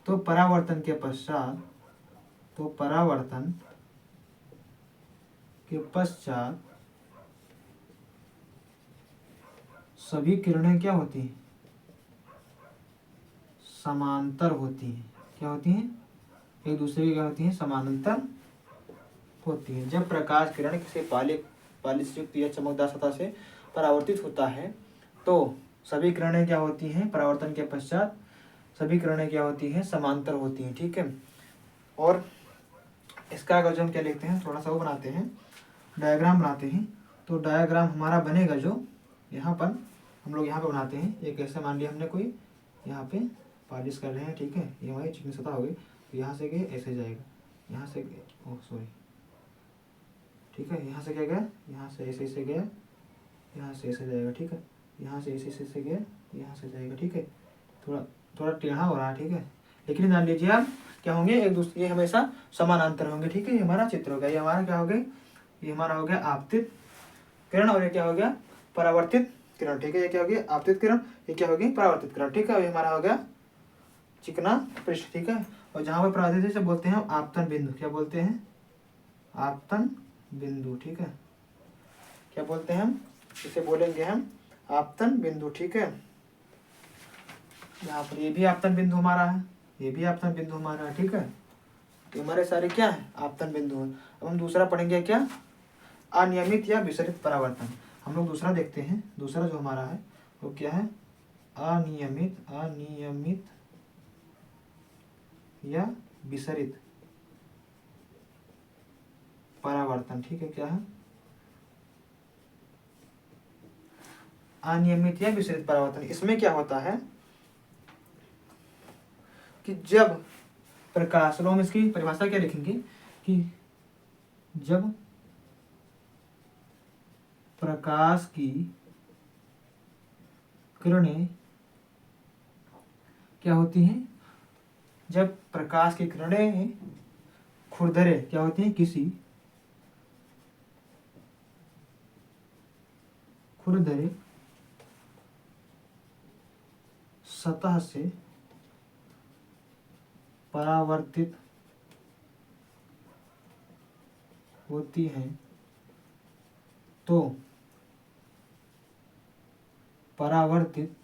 तो परावर्तन के पश्चात सभी किरणें क्या होती हैं, समांतर होती हैं। क्या होती हैं, एक दूसरे की क्या होती हैं, समानांतर होती है। जब प्रकाश किरण किसी पालिश युक्त या चमकदार सतह से परावर्तित होता है तो सभी किरणें क्या होती हैं, परावर्तन के पश्चात सभी किरणें क्या होती हैं, समांतर होती हैं। ठीक है, और इसका अगर जो हम क्या लिखते हैं, थोड़ा सा वो बनाते हैं, डायग्राम बनाते हैं। तो डायग्राम हमारा बनेगा जो यहाँ पर हम लोग यहाँ पे बनाते हैं। एक ऐसे मान लिया हमने कोई यहाँ पे पालिश कर रहे हैं, ठीक है, ये हमारी चिकनी सतह हो गई। तो यहाँ से गए ऐसे जाएगा, यहाँ से ओह सॉरी, ठीक है, यहाँ से क्या गया, यहाँ से ऐसे ऐसे गया, यहाँ से ऐसे जाएगा, ठीक है, यहाँ से ऐसे ऐसे गया, यहाँ से जाएगा, ठीक है, थोड़ा टेढ़ा हो रहा है, ठीक है, लेकिन जान लीजिए आप क्या होंगे, एक दूसरे, ये हमेशा समानांतर होंगे। ठीक है, ये हमारा चित्र हो गया, ये हमारा क्या हो गया, ये हमारा हो गया आपतित किरण, और ये क्या हो गया, परावर्तित किरण। ठीक है, ये क्या हो गया, आपतित किरण, ये क्या होगी, परावर्तित किरण। ठीक है, और ये हमारा हो गया चिकना पृष्ठ। ठीक है, और जहाँ पर परावर्तित से बोलते हैं हम आपतन बिंदु। क्या बोलते हैं, आपतन बिंदु। ठीक है, क्या बोलते हैं हम, इसे बोलेंगे हम आपतन बिंदु। ठीक है, यहाँ पर ये भी आपतन बिंदु हमारा है, ये भी आपतन बिंदु हमारा है। ठीक है, तो हमारे सारे क्या है, आपतन बिंदु है। अब हम दूसरा पढ़ेंगे, क्या, अनियमित या विसरित परावर्तन। हम लोग दूसरा देखते हैं, दूसरा जो हमारा है वो क्या है, अनियमित या विसरित परावर्तन। ठीक है, क्या है, अनियमित या विसरित परावर्तन। इसमें क्या होता है कि जब प्रकाश, चलो हम इसकी परिभाषा क्या लिखेंगे कि जब प्रकाश की किरणें क्या होती हैं, जब प्रकाश की किरणें खुरदरे क्या होती हैं, किसी खुरदरे सतह से परावर्तित होती हैं तो परावर्तित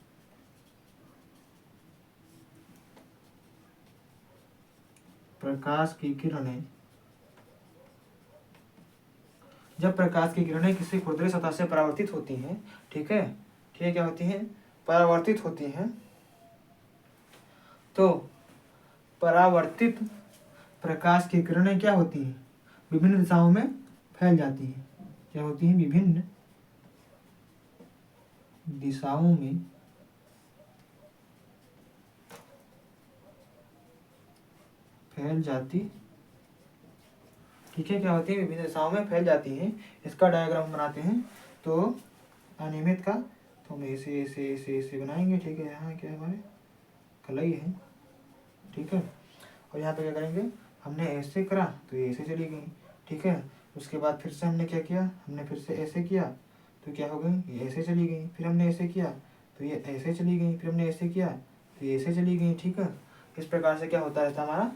प्रकाश की किरणें, जब प्रकाश की किरणें किसी खुरदरी सतह से परावर्तित होती हैं, ठीक है, ठीक है, क्या होती हैं, परावर्तित होती हैं, तो परावर्तित प्रकाश की किरणें क्या होती हैं, विभिन्न दिशाओं में फैल जाती हैं। क्या होती हैं, विभिन्न दिशाओं में फैल जाती, ठीक है, क्या होती है, विभिन्न दिशाओं में फैल जाती है। इसका डायग्राम बनाते हैं। तो अनियमित का तो हम ऐसे ऐसे ऐसे ऐसे बनाएंगे। ठीक है, यहाँ क्या है, हमारे कलाई है, ठीक है, और यहाँ पे क्या करेंगे, हमने ऐसे करा तो ये ऐसे चली गई, ठीक है, उसके बाद फिर से हमने क्या किया, हमने फिर से ऐसे किया तो क्या हो गई, ये ऐसे चली गई, फिर हमने ऐसे किया तो ये ऐसे चली गई, फिर हमने ऐसे किया तो ये ऐसे चली गई। ठीक है, इस प्रकार से क्या होता रहता है, हमारा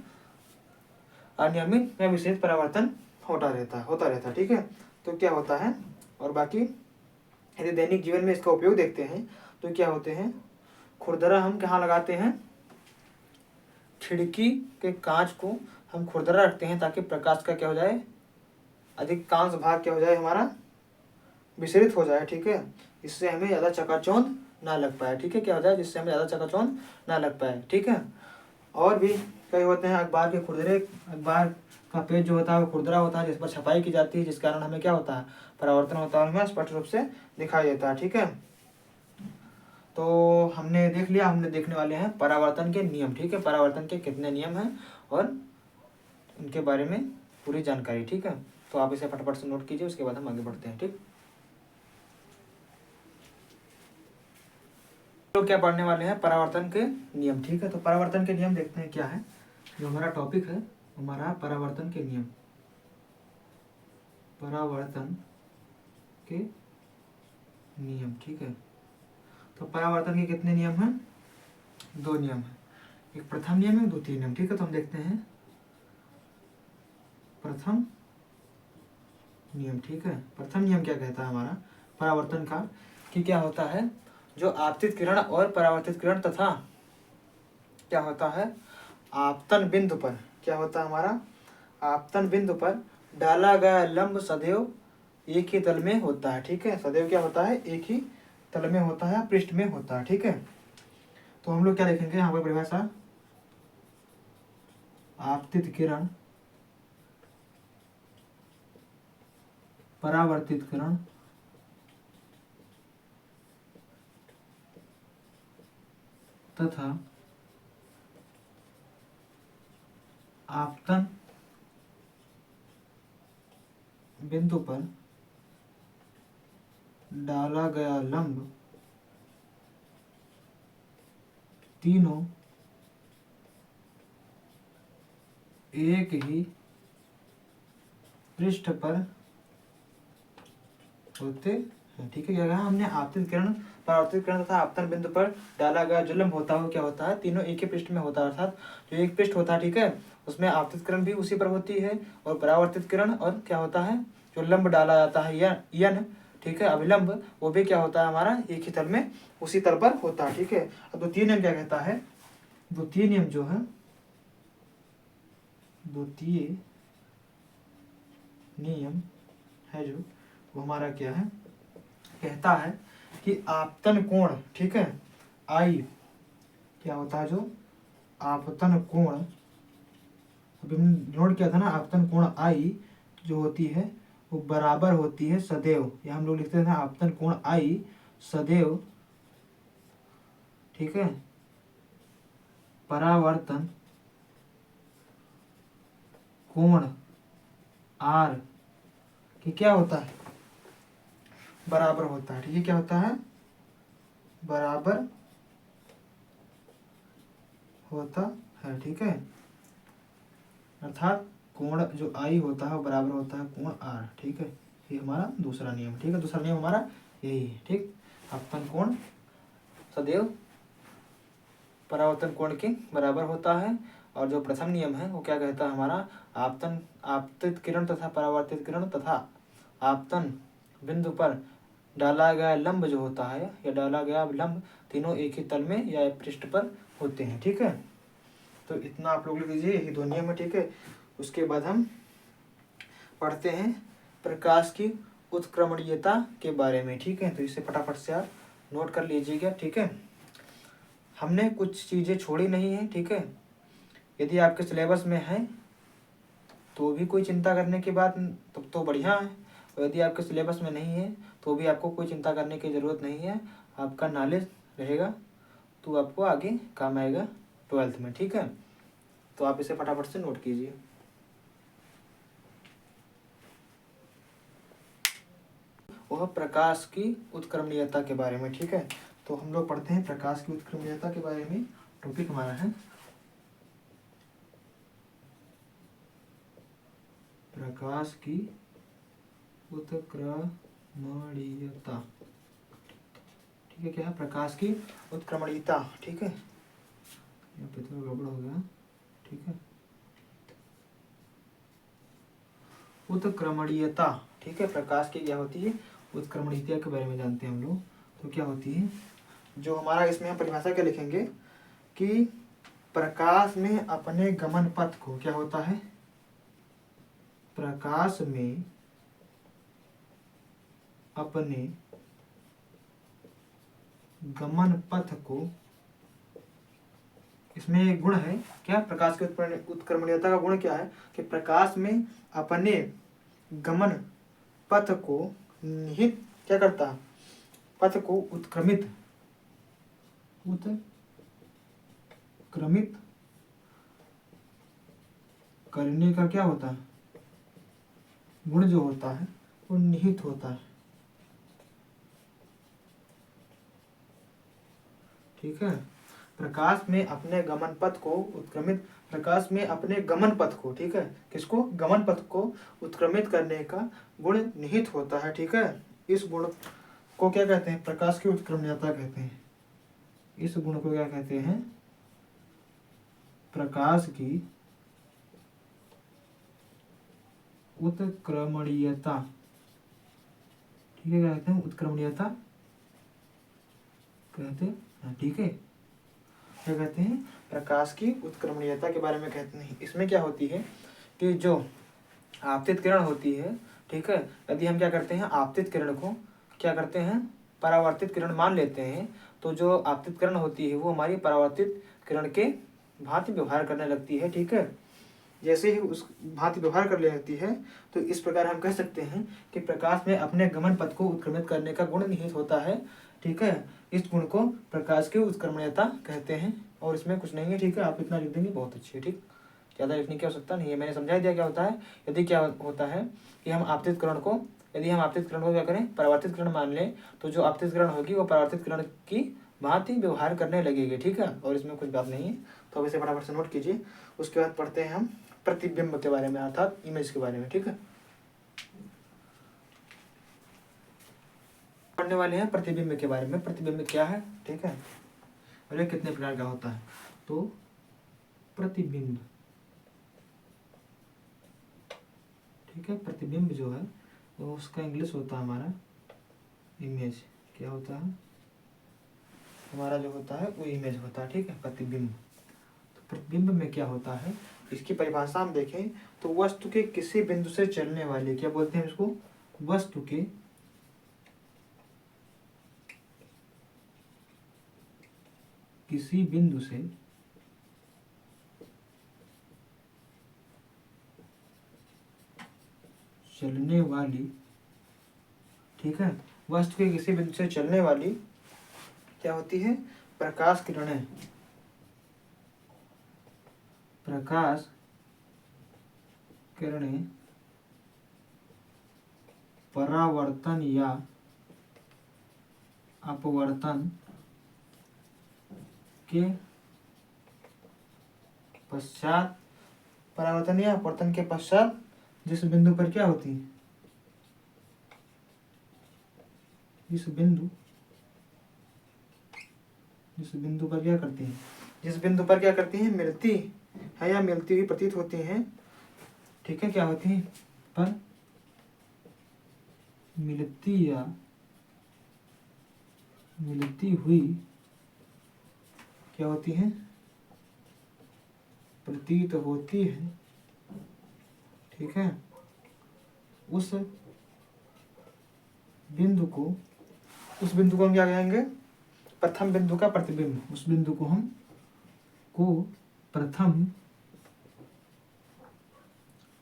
अनियमित या विसरित परावर्तन होता रहता। ठीक है, तो क्या होता है, और बाकी यदि दैनिक जीवन में इसका उपयोग देखते हैं तो क्या होते हैं, खुरदरा हम कहाँ लगाते हैं, खिड़की के कांच को हम खुरदरा रखते हैं ताकि प्रकाश का क्या हो जाए, अधिकांश भाग क्या हो जाए हमारा, विसरित हो जाए। ठीक है, इससे हमें ज़्यादा चकाचौंध ना लग पाए। ठीक है, क्या हो जाए, जिससे हमें ज़्यादा चकाचौंध ना लग पाए। ठीक है, और भी कई होते हैं अखबार के खुरदरे। अखबार का पेज जो होता है वो खुरदरा होता है, जिस पर छपाई की जाती है, जिस कारण हमें क्या होता है, परावर्तन होता है, हमें स्पष्ट रूप से दिखाई देता है। ठीक है, तो हमने देख लिया, हमने देखने वाले हैं परावर्तन के नियम। ठीक है, परावर्तन के कितने नियम हैं और उनके बारे में पूरी जानकारी। ठीक है, तो आप इसे फटाफट से नोट कीजिए, उसके बाद हम आगे बढ़ते हैं। ठीक, तो क्या पढ़ने वाले हैं, परावर्तन के नियम। ठीक है, तो परावर्तन के नियम देखते हैं क्या है। जो हमारा टॉपिक है हमारा परावर्तन के नियम, परावर्तन के नियम। ठीक है, तो परावर्तन के कितने नियम हैं, 2 नियम हैं, एक प्रथम नियम है, द्वितीय नियम। ठीक है, तो हम देखते हैं प्रथम नियम। ठीक है, प्रथम नियम क्या कहता है हमारा परावर्तन का, कि क्या होता है, जो आपतित किरण और परावर्तित किरण तथा क्या होता है, आपतन बिंदु पर क्या होता है हमारा, आपतन बिंदु पर डाला गया लंब सदैव एक ही तल में होता है। ठीक है, सदैव क्या होता है, एक ही तल में होता है, पृष्ठ में होता है। ठीक है, तो हम लोग क्या लिखेंगे यहाँ पर परिभाषा, आपतित किरण, परावर्तित किरण तथा आपतन बिंदु पर डाला गया लंब तीनों एक ही पृष्ठ पर होते हैं। ठीक है, क्या कहा हमने, आपतित किरण, परावर्तित किरण तथा आपतन बिंदु पर डाला गया जो लंब होता है वो क्या होता है, तीनों एक ही पृष्ठ में होता है। अर्थात जो एक पृष्ठ होता है, ठीक है, उसमें आपतित किरण भी उसी पर होती है और परावर्तित किरण, और क्या होता है, जो लंब डाला जाता है यन, ठीक है, अभिलंब, वो भी क्या होता है हमारा, एक ही तल में उसी तल पर होता है। ठीक है, अब द्वितीय नियम क्या कहता है, द्वितीय नियम जो है, द्वितीय नियम है जो, वो हमारा क्या है, कहता है कि आपतन कोण, ठीक है, आई, क्या होता है, जो आपतन कोण, अभी हमने नोट किया था ना, आपतन कोण आई जो होती है वो बराबर होती है सदैव, या हम लोग लिखते थे आपतन कोण आई सदैव, ठीक है, परावर्तन कोण आर कि क्या होता है, बराबर होता है। ठीक है, क्या होता है, बराबर होता है। ठीक है, अर्थात कोण जो आई होता है वो बराबर होता है कोण आर। ठीक है, ये हमारा दूसरा नियम। ठीक है, दूसरा नियम हमारा यही है। ठीक, आपतन कोण सदैव परावर्तन कोण के बराबर होता है, और जो प्रथम नियम है वो क्या कहता है हमारा, आपतन आपतित किरण तथा परावर्तित किरण तथा आपतन बिंदु पर डाला गया लंब जो होता है, या डाला गया लंब तीनों एक ही तल में या पृष्ठ पर होते हैं। ठीक है, तो इतना आप लोग लिख लीजिए, यही 2 नियम है। ठीक है, उसके बाद हम पढ़ते हैं प्रकाश की उत्क्रमणीयता के बारे में। ठीक है, तो इसे फटाफट से आप नोट कर लीजिएगा। ठीक है, हमने कुछ चीज़ें छोड़ी नहीं है। ठीक है, यदि आपके सिलेबस में है तो भी कोई चिंता करने की बात, तब तो बढ़िया है, और यदि आपके सिलेबस में नहीं है तो भी आपको कोई चिंता करने की ज़रूरत नहीं है, आपका नॉलेज रहेगा तो आपको आगे काम आएगा 12th में। ठीक है, तो आप इसे फटाफट से नोट कीजिए। वह प्रकाश की उत्क्रमणीयता के बारे में। ठीक है, तो हम लोग पढ़ते हैं प्रकाश की उत्क्रमणीयता के बारे में, टॉपिक हमारा है प्रकाश की उत्क्रमणीयता। ठीक है, क्या है, प्रकाश की उत्क्रमणीयता। ठीक है, यहाँ पे थोड़ा गड़बड़ हो गया। ठीक है, उत्क्रमणीयता। ठीक है, प्रकाश की क्या होती है, उत्क्रमणीयता के बारे में जानते हैं हम लोग। तो क्या होती है, जो हमारा इसमें हम परिभाषा क्या लिखेंगे कि प्रकाश में अपने गमन पथ को, क्या होता है, प्रकाश में अपने गमन पथ को, इसमें एक गुण है क्या, प्रकाश की उत्क्रमणीयता का गुण क्या है कि प्रकाश में अपने गमन पथ को निहित क्या करता है, पथ को उत्क्रमित करने का क्या होता है, गुण जो होता है वो निहित होता है। ठीक है, प्रकाश में अपने गमन पथ को उत्क्रमित, प्रकाश में अपने गमन पथ को, ठीक है, किसको, गमन पथ को उत्क्रमित करने का गुण निहित होता है। ठीक है, इस गुण को क्या कहते हैं, प्रकाश की उत्क्रमणीयता कहते हैं। इस गुण को क्या कहते हैं, प्रकाश की उत्क्रमणीयता। ठीक है, क्या कहते हैं, उत्क्रमणीयता कहते हैं। ठीक है, क्या कहते हैं, प्रकाश की उत्क्रमणीयता के बारे में कहते हैं। इसमें क्या होती है कि जो आपतित किरण होती है, ठीक है, यदि हम क्या करते हैं, आपतित किरण को क्या करते हैं, परावर्तित किरण मान लेते हैं, तो जो आपतित किरण होती है वो हमारी परावर्तित किरण के भांति व्यवहार करने लगती है। ठीक है, जैसे ही उस भांति व्यवहार कर लगती है तो इस प्रकार हम कह सकते हैं कि प्रकाश में अपने गमन पथ को उत्क्रमित करने का गुण निहित होता है। ठीक है, इस गुण को प्रकाश की उत्क्रमणीयता कहते हैं। और इसमें कुछ नहीं है, ठीक है, आप इतना लिख देंगे बहुत अच्छी है। ठीक, ज़्यादा लिखने की आवश्यकता नहीं है, मैंने समझा दिया क्या होता है। यदि क्या होता है कि हम आपतित किरण को, यदि हम आपतित किरण को क्या करें, परावर्तित किरण मान लें, तो जो आपतित किरण होगी वो परावर्तित किरण की भांति व्यवहार करने लगेगी। ठीक है, और इसमें कुछ बात नहीं है, तो अब इसे फटाफट से नोट कीजिए। उसके बाद पढ़ते हैं हम प्रतिबिंब के बारे में, अर्थात इमेज के बारे में। ठीक है, पढ़ने वाले हैं प्रतिबिंब के बारे में। प्रतिबिंब क्या है, ठीक है, और ये कितने प्रकार का होता है। तो प्रतिबिंब, ठीक है, प्रतिबिंब जो है तो उसका इंग्लिश होता है हमारा इमेज। क्या होता है हमारा, जो होता है वो इमेज होता है। ठीक है, प्रतिबिंब। तो प्रतिबिंब में क्या होता है, इसकी परिभाषा हम देखें तो वस्तु के किसी बिंदु से चलने वाले, क्या बोलते हैं इसको, वस्तु के किसी बिंदु से चलने वाली, ठीक है, वस्तु के किसी बिंदु से चलने वाली क्या होती है, प्रकाश किरणें। प्रकाश किरणें परावर्तन या अपवर्तन के पश्चात, परावर्तन या अपवर्तन के पश्चात जिस बिंदु पर क्या होती है, जिस बिंदु पर क्या करती है, जिस बिंदु पर क्या करती है, मिलती है या मिलती हुई प्रतीत होती हैं। ठीक है, क्या होती है, पर मिलती या मिलती हुई क्या होती है, प्रतीत होती है। ठीक है, उस बिंदु को हम क्या कहेंगे, प्रथम बिंदु का प्रतिबिंब। उस बिंदु को हम प्रथम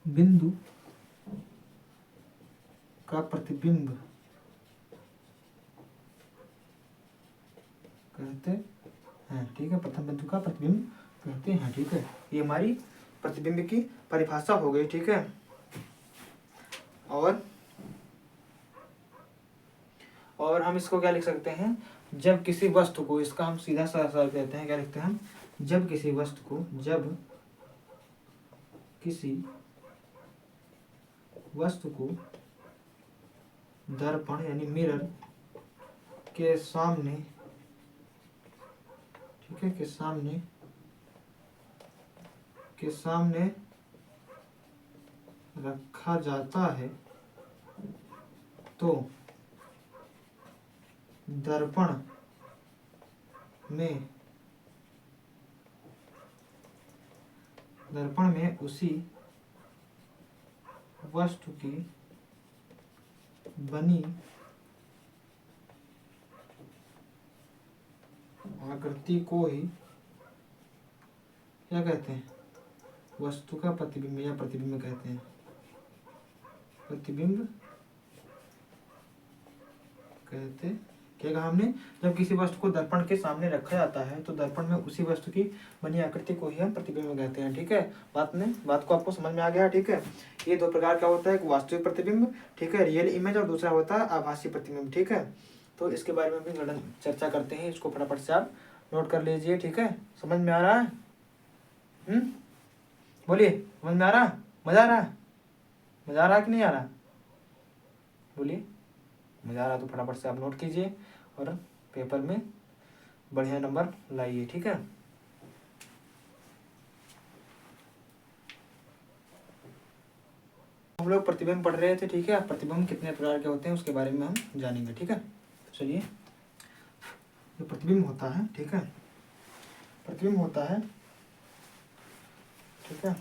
बिंदु का प्रतिबिंब कहते हैं। ठीक है, प्रथम बिंदु का प्रतिबिंब कहते हैं। ठीक है, ये हमारी प्रतिबिंब की परिभाषा हो गई। ठीक है, और हम इसको क्या लिख सकते हैं, जब किसी वस्तु को, इसका हम सीधा सा कहते हैं, क्या लिखते हैं हम, जब किसी वस्तु को दर्पण यानी मिरर के सामने, ठीक है, के सामने रखा जाता है तो दर्पण में दर्पण में उसी वस्तु की बनी आकृति को ही क्या कहते हैं, वस्तु का प्रतिबिंब या प्रतिबिंब कहते हैं। प्रतिबिंब कहते क्या कहा हमने, जब किसी वस्तु को दर्पण के सामने रखा जाता है तो दर्पण में उसी वस्तु की बनी आकृति को ही हम प्रतिबिंब कहते हैं। ठीक है, बात को आपको समझ में आ गया। ठीक है, ये दो प्रकार का होता है, एक वास्तविक प्रतिबिंब, ठीक है, रियल इमेज, और दूसरा होता है आभासी प्रतिबिंब। ठीक है, तो इसके बारे में भी चर्चा करते हैं, इसको फटाफट से आप नोट कर लीजिए। ठीक है, समझ में आ रहा है? बोलिए, समझ में आ रहा, मजा आ रहा, मजा आ रहा कि नहीं आ रहा? बोलिए, मजा आ रहा तो फटाफट से आप नोट कीजिए और पेपर में बढ़िया नंबर लाइए। ठीक है, हम लोग प्रतिबिंब पढ़ रहे थे। ठीक है, प्रतिबिंब कितने प्रकार के होते हैं उसके बारे में हम जानेंगे। ठीक है, चलिए, जो प्रतिबिंब होता है, ठीक है, प्रतिबिंब होता है, ठीक है,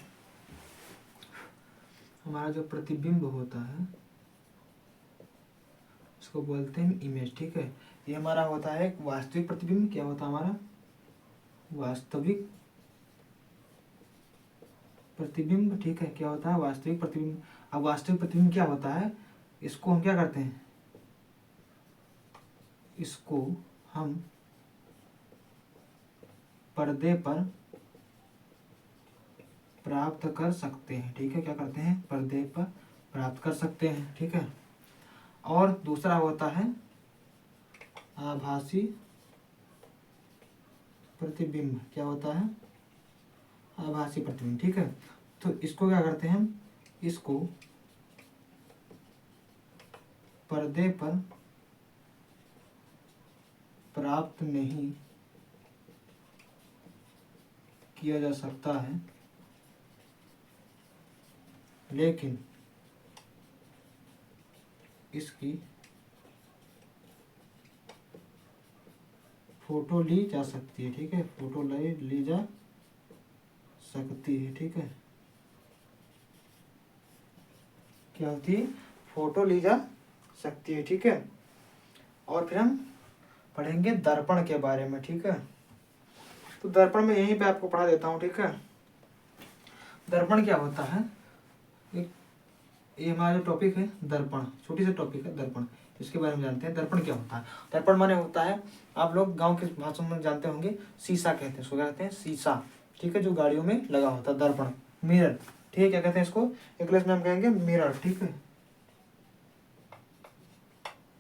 हमारा जो प्रतिबिंब होता है उसको बोलते हैं इमेज। ठीक है, ये हमारा होता है एक वास्तविक प्रतिबिंब। क्या होता है हमारा वास्तविक प्रतिबिंब। ठीक है, क्या होता है वास्तविक प्रतिबिंब। अब वास्तविक प्रतिबिंब क्या होता है, इसको हम क्या करते हैं, इसको हम पर्दे पर प्राप्त कर सकते हैं। ठीक है, क्या करते हैं, पर्दे पर प्राप्त कर सकते हैं। ठीक है, और दूसरा होता है आभासी प्रतिबिंब। क्या होता है, आभासी प्रतिबिंब। ठीक है, तो इसको क्या करते हैं हम, इसको पर्दे पर प्राप्त नहीं किया जा सकता है, लेकिन इसकी फोटो ली जा सकती है। ठीक है, फोटो ली जा सकती है। ठीक है, क्या होती है, फोटो ली जा सकती है। ठीक है, और फिर हम पढ़ेंगे दर्पण के बारे में। ठीक है, तो दर्पण में यहीं पे आपको पढ़ा देता हूँ। ठीक है, दर्पण क्या होता है, एक ये हमारा जो टॉपिक है दर्पण, छोटी सी टॉपिक है दर्पण, इसके बारे में जानते हैं। दर्पण क्या होता है, दर्पण माने होता है, आप लोग गांव के भाषा में जानते होंगे, शीशा कहते हैं, उसको क्या कहते हैं, शीशा। ठीक है, जो गाड़ियों में लगा होता है, दर्पण, मिरर। ठीक है, क्या कहते हैं इसको, इंग्लिश में हम कहेंगे मिरर। ठीक है,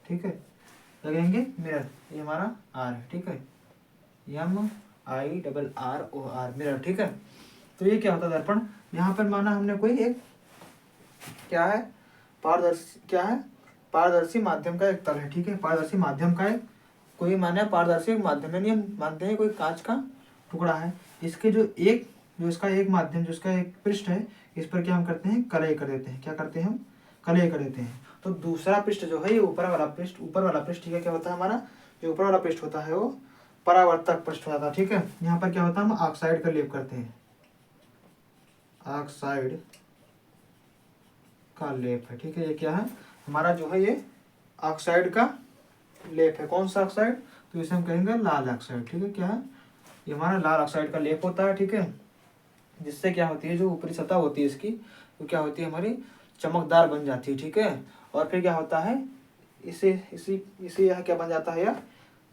ठीक है, क्या कहेंगे, मिरर। ये हमारा आर है। ठीक है, MIRROR, मिरर। ठीक है, तो ये क्या होता है दर्पण, यहाँ पर माना हमने कोई एक क्या है, पारदर्शी माध्यम का एक तल है। ठीक है, पारदर्शी माध्यम का एक कोई माने पारदर्शी माध्यम, यानी हम मानते हैं कोई कांच का टुकड़ा है, इसके जो इसका एक माध्यम, जो इसका एक पृष्ठ है, इस पर क्या हम करते हैं, कलय कर देते हैं। क्या करते हैं हम, कलय कर देते हैं। तो दूसरा पृष्ठ जो है, ये ऊपर वाला पृष्ठ, ठीक है, क्या होता है हमारा, जो ऊपर वाला पृष्ठ होता है वो परावर्तक पृष्ठ हो जाता है। ठीक है, यहाँ पर क्या होता है, हम ऑक्साइड का लेप करते हैं, ऑक्साइड का लेप है। ठीक है, ये क्या है हमारा, जो है ये ऑक्साइड का लेप है। कौन सा ऑक्साइड, तो इसे हम कहेंगे लाल ऑक्साइड। ठीक है, क्या है, ये हमारा लाल ऑक्साइड का लेप होता है। ठीक है, जिससे क्या होती है, जो ऊपरी सतह होती है इसकी, तो क्या होती है हमारी, चमकदार बन जाती है। ठीक है, और फिर क्या होता है, इसे यह क्या बन जाता है, यह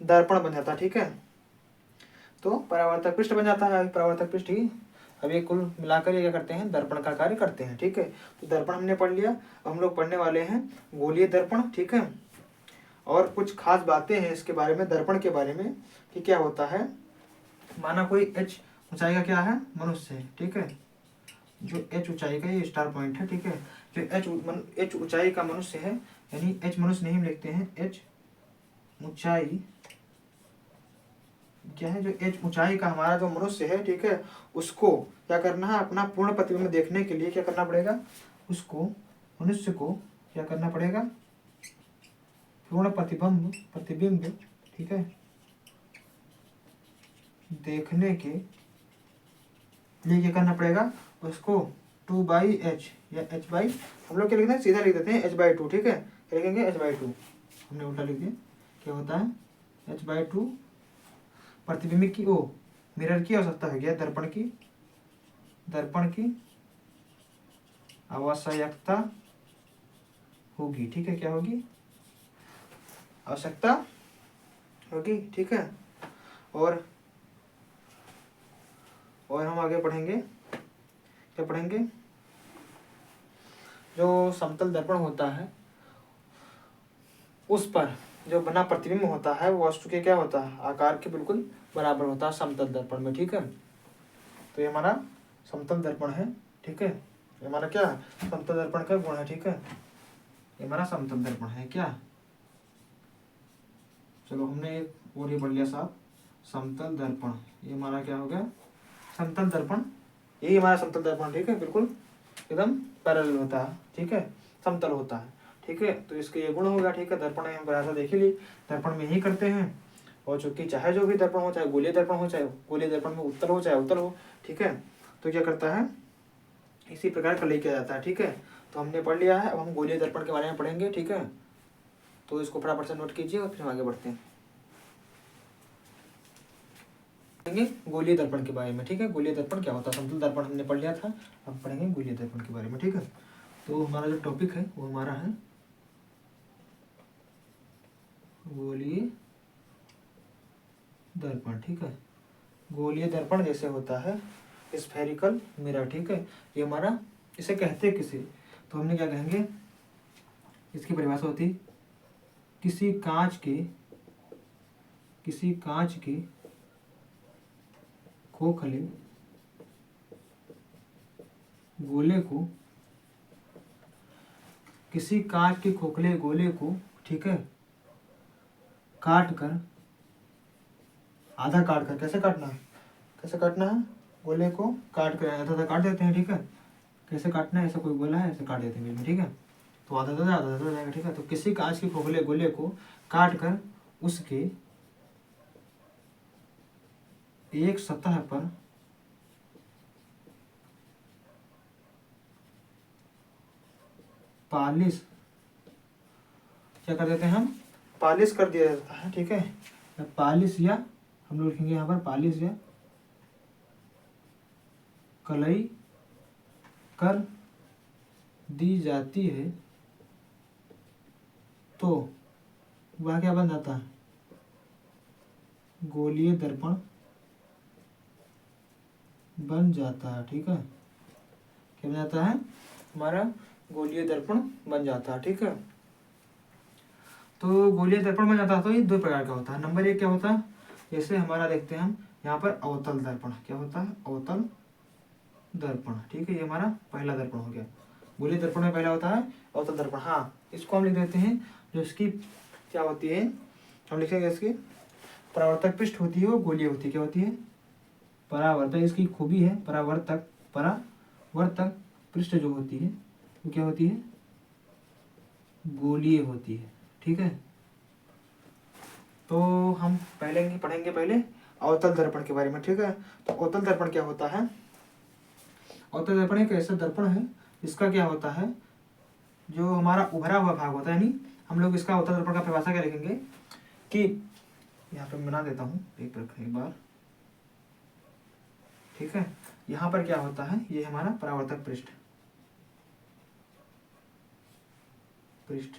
दर्पण बन जाता है। ठीक है, तो परावर्तक पृष्ठ बन जाता है, परावर्तक पृष्ठ ही। अब ये कुल मिलाकर ये क्या करते हैं, दर्पण का कार्य करते हैं। ठीक है, तो दर्पण हमने पढ़ लिया। अब हम लोग पढ़ने वाले हैं गोलीय दर्पण। ठीक है, और कुछ खास बातें हैं इसके बारे में, दर्पण के बारे में, कि क्या होता है, माना कोई h ऊंचाई का क्या है, मनुष्य है। ठीक है, जो h ऊंचाई का, ये स्टार पॉइंट है। ठीक है, जो h ऊंचाई का मनुष्य है, यानी h मनुष्य नहीं हम लिखते हैं, h ऊंचाई क्या है, जो h ऊंचाई का हमारा जो मनुष्य है, ठीक है, उसको क्या करना है, अपना पूर्ण प्रतिबिंब देखने के लिए क्या करना पड़ेगा, उसको मनुष्य को क्या करना पड़ेगा, पूर्ण प्रतिबिंब, ठीक है, देखने के ये क्या करना पड़ेगा, उसको 2/h या h/, हम लोग क्या लिखते हैं, सीधा लिख देते हैं h/2, ठीक है। क्या लिखेंगे, h/2, हमने उल्टा लिख दिया। क्या होता है, h/2 प्रतिबिंब की मिरर की आवश्यकता है, क्या, दर्पण की आवश्यकता होगी, ठीक है। क्या होगी, आवश्यकता होगी, ठीक है। और हम आगे पढ़ेंगे, क्या पढ़ेंगे, जो समतल दर्पण होता है उस पर जो बना प्रतिबिंब होता है वो वस्तु के क्या होता है, आकार के बिल्कुल बराबर होता है समतल दर्पण में, ठीक है। तो ये हमारा समतल दर्पण है, ठीक है। ये हमारा क्या है, समतल दर्पण का गुण है, ठीक है। ये हमारा समतल दर्पण है, क्या। चलो हमने एक और ये पढ़ लिया साहब, समतल दर्पण, ये हमारा क्या हो गया, समतल दर्पण, यही हमारा समतल दर्पण, ठीक है, बिल्कुल एकदम पैरेलल होता है, ठीक है, समतल होता है, ठीक है। तो इसके ये गुण हो गया, ठीक है। दर्पण हम परिभाषा देख ही ली, दर्पण में ही करते हैं। और चूंकि चाहे जो भी दर्पण हो, चाहे गोलीय दर्पण हो, चाहे गोलीय दर्पण में उत्तल हो, चाहे उत्तल हो, ठीक है, तो क्या करता है, इसी प्रकार का किया जाता है, ठीक है। तो हमने पढ़ लिया है, अब हम गोलीय दर्पण के बारे में पढ़ेंगे, ठीक है। तो इसको फटाफट से नोट कीजिए और फिर हम आगे बढ़ते हैं गोलीय दर्पण के बारे में, ठीक है। गोलीय दर्पण क्या होता है, समतल दर्पण हमने पढ़ लिया था, अब पढ़ेंगे गोलीय दर्पण के बारे में, ठीक है। तो हमारा जो टॉपिक है वो हमारा है गोलीय दर्पण, ठीक है। गोलीय दर्पण जैसे होता है स्फेरिकल मिरर, ठीक है। ये हमारा, इसे कहते हैं किसी, तो हमने क्या कहेंगे, इसकी परिभाषा होती किसी कांच के खोखले गोले को, किसी कांच के खोखले गोले को, ठीक है, काट कर, आधा काट कर, कैसे काटना है, गोले को काट कर आधा काट देते हैं, ठीक है। कैसे काटना है, ऐसा कोई गोला है, ऐसे काट देते हैं बीच में, ठीक है। तो आधा जाएगा, ठीक है। तो किसी कांच के खोखले गोले को काट कर उसके एक सतह पर पालिश, क्या कर देते हैं हम, पालिश कर दिया जाता है, ठीक है। पालिश, या हम लोग लिखेंगे यहाँ पर पालिश या कलई कर दी जाती है, तो वह क्या बन जाता है, गोलीय दर्पण बन जाता है, ठीक है। क्या बन जाता है, हमारा गोलीय दर्पण बन जाता है, ठीक है। तो गोलीय दर्पण बन जाता है, तो ये दो प्रकार का होता है। नंबर 1 क्या होता है, जैसे हमारा देखते हैं हम यहाँ पर अवतल दर्पण, क्या होता है, अवतल दर्पण, ठीक है। ये हमारा पहला दर्पण हो गया। गोलीय दर्पण में पहला होता है अवतल दर्पण, हाँ, इसको हम लिख देते हैं, जो इसकी क्या होती है, हम लिखेंगे इसकी परावर्तक पृष्ठ होती है वो गोलीय होती है, क्या होती है, परावर्तक, इसकी खूबी है, परावर्तक पृष्ठ जो होती है वो क्या होती है, गोलीय होती है, ठीक है। तो हम पढ़ेंगे पहले अवतल दर्पण के बारे में, ठीक है। तो अवतल दर्पण क्या होता है, अवतल दर्पण एक ऐसा दर्पण है इसका क्या होता है, जो हमारा उभरा हुआ भाग होता है, यानी हम लोग इसका अवतल दर्पण का परिभाषा क्या लिखेंगे कि, यहाँ पे बना देता हूँ एक बार, ठीक है। यहाँ पर क्या होता है, ये हमारा परावर्तक पृष्ठ,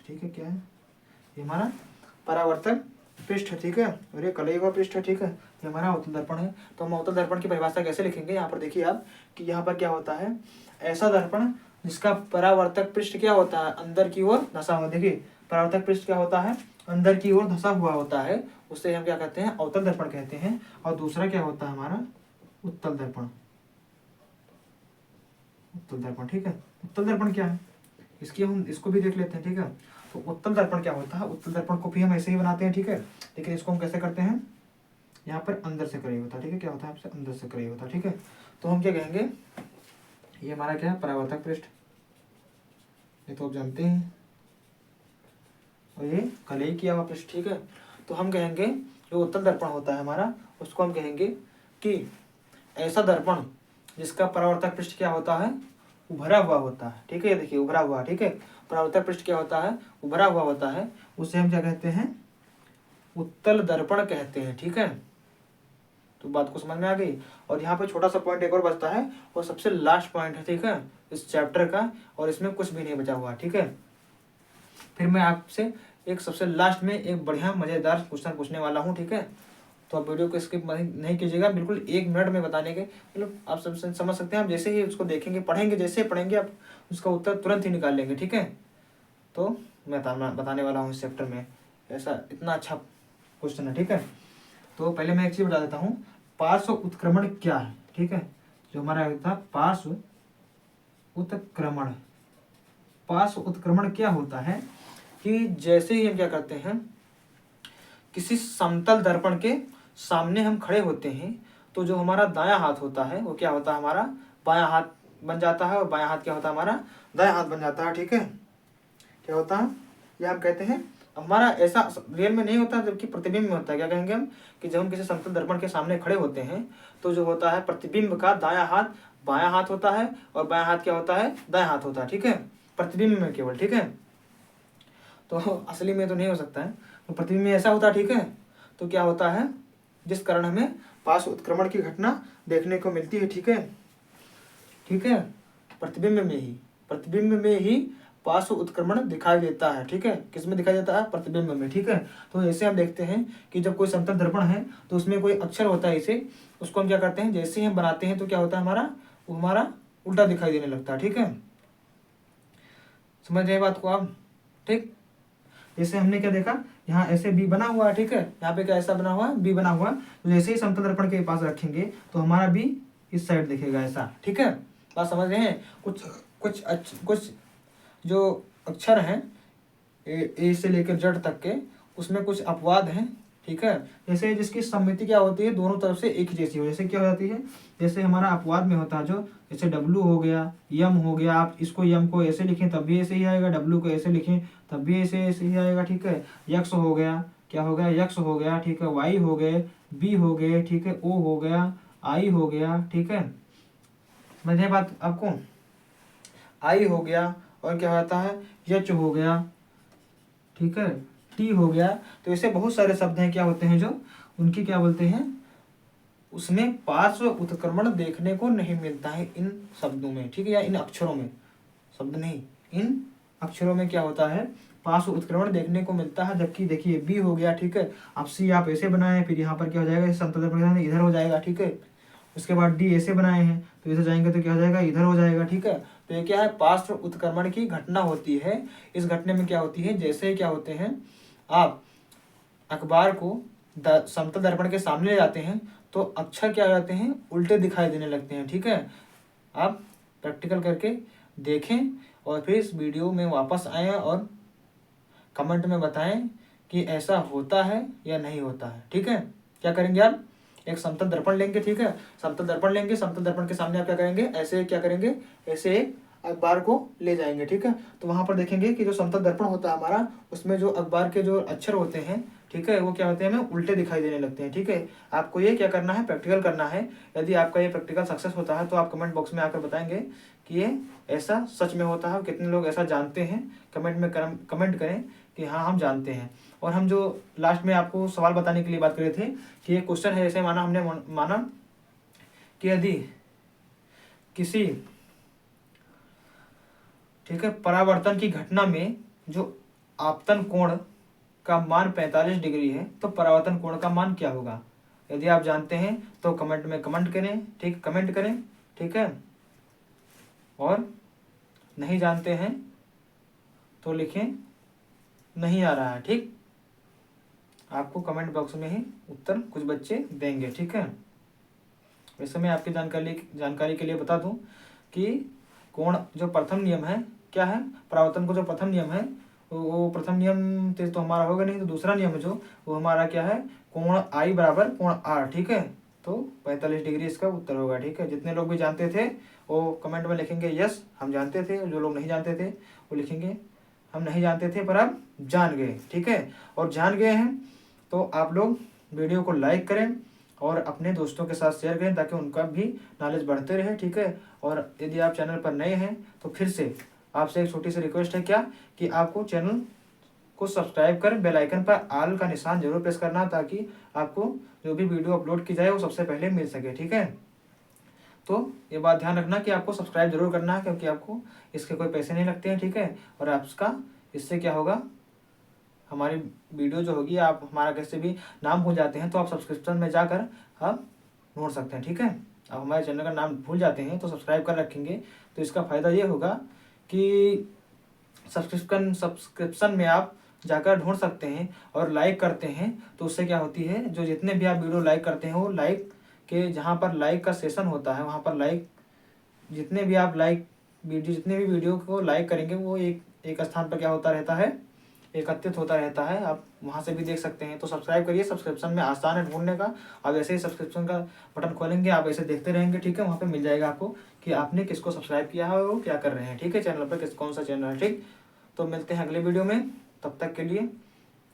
ठीक है, क्या है, ये हमारा परावर्तक पृष्ठ, ठीक है। और ये कलई का पृष्ठ है, ठीक है। ये हमारा अवतल दर्पण है। तो हम अवतल दर्पण की परिभाषा कैसे लिखेंगे, यहाँ पर देखिए आप कि यहाँ पर क्या होता है, ऐसा दर्पण जिसका परावर्तक पृष्ठ क्या होता है, अंदर की ओर धंसा हुआ, देखिए परावर्तक पृष्ठ क्या होता है, अंदर की ओर धंसा हुआ होता है, उससे हम क्या कहते हैं, अवतल दर्पण कहते हैं। और दूसरा क्या होता है हमारा, उत्तल दर्पण, ठीक है। उत्तल दर्पण क्या है, इसकी हम इसको भी देख लेते हैं, ठीक है। तो उत्तल दर्पण क्या होता है, उत्तल दर्पण को भी हम ऐसे ही बनाते हैं, ठीक है। लेकिन इसको हम कैसे करते हैं, यहाँ पर अंदर से करीब होता है, ठीक है। क्या होता है, आपसे अंदर से करीब होता है, ठीक है। तो हम क्या कहेंगे, ये हमारा क्या है, परावर्तक पृष्ठ, ये तो आप जानते हैं, और ये कलई किया हुआ पृष्ठ, ठीक है। तो हम कहेंगे जो उत्तल दर्पण होता है हमारा, उसको हम कहेंगे कि ऐसा दर्पण जिसका परावर्तक पृष्ठ क्या होता है, उभरा हुआ होता है। ठीक है, ये देखिए उभरा हुआ। ठीक है, परावर्तक पृष्ठ क्या होता है, उभरा हुआ होता है। उसे हम क्या कहते हैं, उत्तल दर्पण कहते हैं। ठीक है, तो बात को समझ में आ गई। और यहाँ पे छोटा सा पॉइंट एक और बचता है, और सबसे लास्ट पॉइंट है। ठीक है, इस चैप्टर का, और इसमें कुछ भी नहीं बचा हुआ। ठीक है, फिर मैं आपसे एक सबसे लास्ट में एक बढ़िया मजेदार क्वेश्चन पूछने वाला हूँ। ठीक है, तो आप वीडियो को स्किप नहीं कीजिएगा, बिल्कुल 1 मिनट में बताने के, मतलब आप सब समझ सकते हैं। आप जैसे ही उसको देखेंगे, पढ़ेंगे, जैसे पढ़ेंगे आप उसका उत्तर तुरंत ही निकाल लेंगे। ठीक है, तो मैं बताने वाला हूँ इस चैप्टर में, ऐसा इतना अच्छा क्वेश्चन है। ठीक है, तो पहले मैं एक चीज़ बता देता हूँ, पार्श्व उत्क्रमण क्या है। ठीक है, जो हमारा था पार्श्व उत्क्रमण, पार्श्व उत्क्रमण क्या होता है कि जैसे ही हम क्या करते हैं, किसी समतल दर्पण के सामने हम खड़े होते हैं, तो जो हमारा दायां हाथ होता है वो क्या होता है, हमारा बायां हाथ बन जाता है, और बायां हाथ क्या होता है, हमारा दायां हाथ बन जाता है। ठीक है, क्या होता है, ये हम कहते हैं, हमारा ऐसा रियल में नहीं होता, जबकि प्रतिबिंब में होता है। क्या कहेंगे हम, कि जब हम किसी समतल दर्पण के सामने खड़े होते हैं, तो जो होता है प्रतिबिंब का दायां हाथ बायां हाथ होता है, और बायां हाथ क्या होता है, दायां हाथ होता है। ठीक है, प्रतिबिंब में केवल। ठीक है, तो असली में तो नहीं हो सकता है, तो प्रतिबिंब में ऐसा होता है। ठीक है, तो क्या होता है, जिस कारण हमें पार्श्व उत्क्रमण की घटना देखने को मिलती है। ठीक है, ठीक है, प्रतिबिंब में ही पार्श्व उत्क्रमण दिखाई देता है। ठीक है, किसमें दिखाई देता है, प्रतिबिंब में। ठीक है, तो ऐसे हम देखते हैं कि जब कोई समतल दर्पण है तो उसमें कोई अक्षर होता है, इसे उसको हम क्या करते हैं, जैसे ही हम बनाते हैं तो क्या होता है, हमारा वो हमारा उल्टा दिखाई देने लगता है। ठीक है, समझ रहे बात को आप। ठीक, जैसे हमने क्या देखा, यहाँ ऐसे बी बना हुआ है। ठीक है, यहाँ पे क्या ऐसा बना हुआ है, बी बना हुआ है, तो जैसे ही समतल दर्पण के पास रखेंगे तो हमारा बी इस साइड दिखेगा ऐसा। ठीक है, बात समझ रहे हैं। कुछ जो अक्षर हैं ए से लेकर जेड तक के, उसमें कुछ अपवाद हैं। ठीक है, जैसे जिसकी सममिति क्या होती है, दोनों तरफ से एक ही जैसी हो, जैसे क्या हो जाती है, जैसे हमारा अपवाद में होता है जो, जैसे डब्लू हो गया, यम हो गया, आप इसको यम को ऐसे लिखें तब भी ऐसे ही आएगा, डब्लू को ऐसे लिखें तब भी ऐसे ही आएगा। ठीक है, यक्स हो गया, क्या हो गया, यक्स हो गया। ठीक है, वाई हो गए, बी हो गए। ठीक है, ओ हो गया, आई हो गया। ठीक है, समझे बात आपको, आई हो गया, और क्या होता है, यच हो गया। ठीक है, टी हो गया। तो ऐसे बहुत सारे शब्द हैं, क्या होते हैं, जो उनकी क्या बोलते हैं, उसमें पार्श्व उत्क्रमण देखने को नहीं मिलता है इन शब्दों में। ठीक है, या इन अक्षरों में, शब्द नहीं, इन अक्षरों में क्या होता है, पार्श्व उत्क्रमण देखने को मिलता है। जबकि देखिए बी हो गया। ठीक है, अब सी आप ऐसे बनाए, फिर यहाँ पर क्या हो जाएगा, समतल दर्पण इधर हो जाएगा। ठीक है, उसके बाद डी ऐसे बनाए हैं, तो इधर जाएंगे तो क्या हो जाएगा, इधर हो जाएगा। ठीक है, तो ये क्या है, पार्श्व उत्क्रमण की घटना होती है। इस घटने में क्या होती है, जैसे क्या होते हैं, आप अखबार को समतल दर्पण के सामने ले जाते हैं तो अक्षर क्या हो जाते हैं, उल्टे दिखाई देने लगते हैं। ठीक है, आप प्रैक्टिकल करके देखें, और फिर इस वीडियो में वापस आएँ और कमेंट में बताएं कि ऐसा होता है या नहीं होता है। ठीक है, क्या करेंगे आप, एक समतल दर्पण लेंगे। ठीक है, समतल दर्पण लेंगे, समतल दर्पण के सामने आप क्या करेंगे, ऐसे क्या करेंगे, ऐसे अखबार को ले जाएंगे। ठीक है, तो वहां पर देखेंगे कि जो समतल दर्पण होता है हमारा, उसमें जो अखबार के जो अक्षर होते हैं, ठीक है, वो क्या होते हैं, हमें उल्टे दिखाई देने लगते हैं। ठीक है, आपको ये क्या करना है, प्रैक्टिकल करना है। यदि आपका ये प्रैक्टिकल सक्सेस होता है तो आप कमेंट बॉक्स में आकर बताएंगे कि ये ऐसा सच में होता है, कितने लोग ऐसा जानते हैं, कमेंट में कमेंट करें कि हाँ हम जानते हैं। और हम जो लास्ट में आपको सवाल बताने के लिए बात कर रहे थे कि ये क्वेश्चन है, ऐसे हमने माना कि यदि किसी, ठीक है, परावर्तन की घटना में जो आपतन कोण का मान 45 डिग्री है, तो परावर्तन कोण का मान क्या होगा। यदि आप जानते हैं तो कमेंट में कमेंट करें। ठीक, कमेंट करें। ठीक है, और नहीं जानते हैं तो लिखें नहीं आ रहा है। ठीक, आपको कमेंट बॉक्स में ही उत्तर कुछ बच्चे देंगे। ठीक है, वैसे मैं आपकी जानकारी के लिए बता दूं कि कोण जो प्रथम नियम है, क्या है, परावर्तन को जो प्रथम नियम है, वो प्रथम नियम तो हमारा होगा नहीं, तो दूसरा नियम जो वो हमारा क्या है, कोण आई बराबर कोण आर। ठीक है, तो 45 डिग्री इसका उत्तर होगा। ठीक है, जितने लोग भी जानते थे वो कमेंट में लिखेंगे यस हम जानते थे, जो लोग नहीं जानते थे वो लिखेंगे हम नहीं जानते थे पर अब जान गए। ठीक है, और जान गए हैं तो आप लोग वीडियो को लाइक करें और अपने दोस्तों के साथ शेयर करें ताकि उनका भी नॉलेज बढ़ते रहे, ठीक है। और यदि आप चैनल पर नए हैं तो फिर से आपसे एक छोटी सी रिक्वेस्ट है क्या कि आपको चैनल को सब्सक्राइब कर बेल आइकन पर ऑल का निशान जरूर प्रेस करना, ताकि आपको जो भी वीडियो अपलोड की जाए वो सबसे पहले मिल सके, ठीक है। तो ये बात ध्यान रखना कि आपको सब्सक्राइब जरूर करना है, क्योंकि आपको इसके कोई पैसे नहीं लगते हैं, ठीक है। और आपका इससे क्या होगा, हमारी वीडियो जो होगी, आप हमारा कैसे भी नाम भूल जाते हैं तो आप सब्सक्रिप्शन में जाकर आप ढूंढ सकते हैं, ठीक है। आप हमारे चैनल का नाम भूल जाते हैं तो सब्सक्राइब कर रखेंगे तो इसका फ़ायदा ये होगा कि सब्सक्रिप्शन में आप जाकर ढूंढ सकते हैं और लाइक करते हैं, तो उससे क्या होती है, जो जितने भी आप वीडियो लाइक करते हैं वो लाइक के जहाँ पर लाइक का सेशन होता है वहाँ पर लाइक, जितने भी आप लाइक वीडियो जितने भी वीडियो को लाइक करेंगे वो एक स्थान पर क्या होता रहता है, एकत्रित होता रहता है। आप वहाँ से भी देख सकते हैं। तो सब्सक्राइब करिए, सब्सक्रिप्शन में आसान है ढूंढने का। आप ऐसे ही सब्सक्रिप्शन का बटन खोलेंगे, आप ऐसे देखते रहेंगे, ठीक है। वहाँ पे मिल जाएगा आपको कि आपने किसको सब्सक्राइब किया है और वो क्या कर रहे हैं, ठीक है, चैनल पर कौन सा चैनल है, ठीक। तो मिलते हैं अगले वीडियो में, तब तक के लिए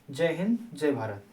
जय हिंद जय भारत।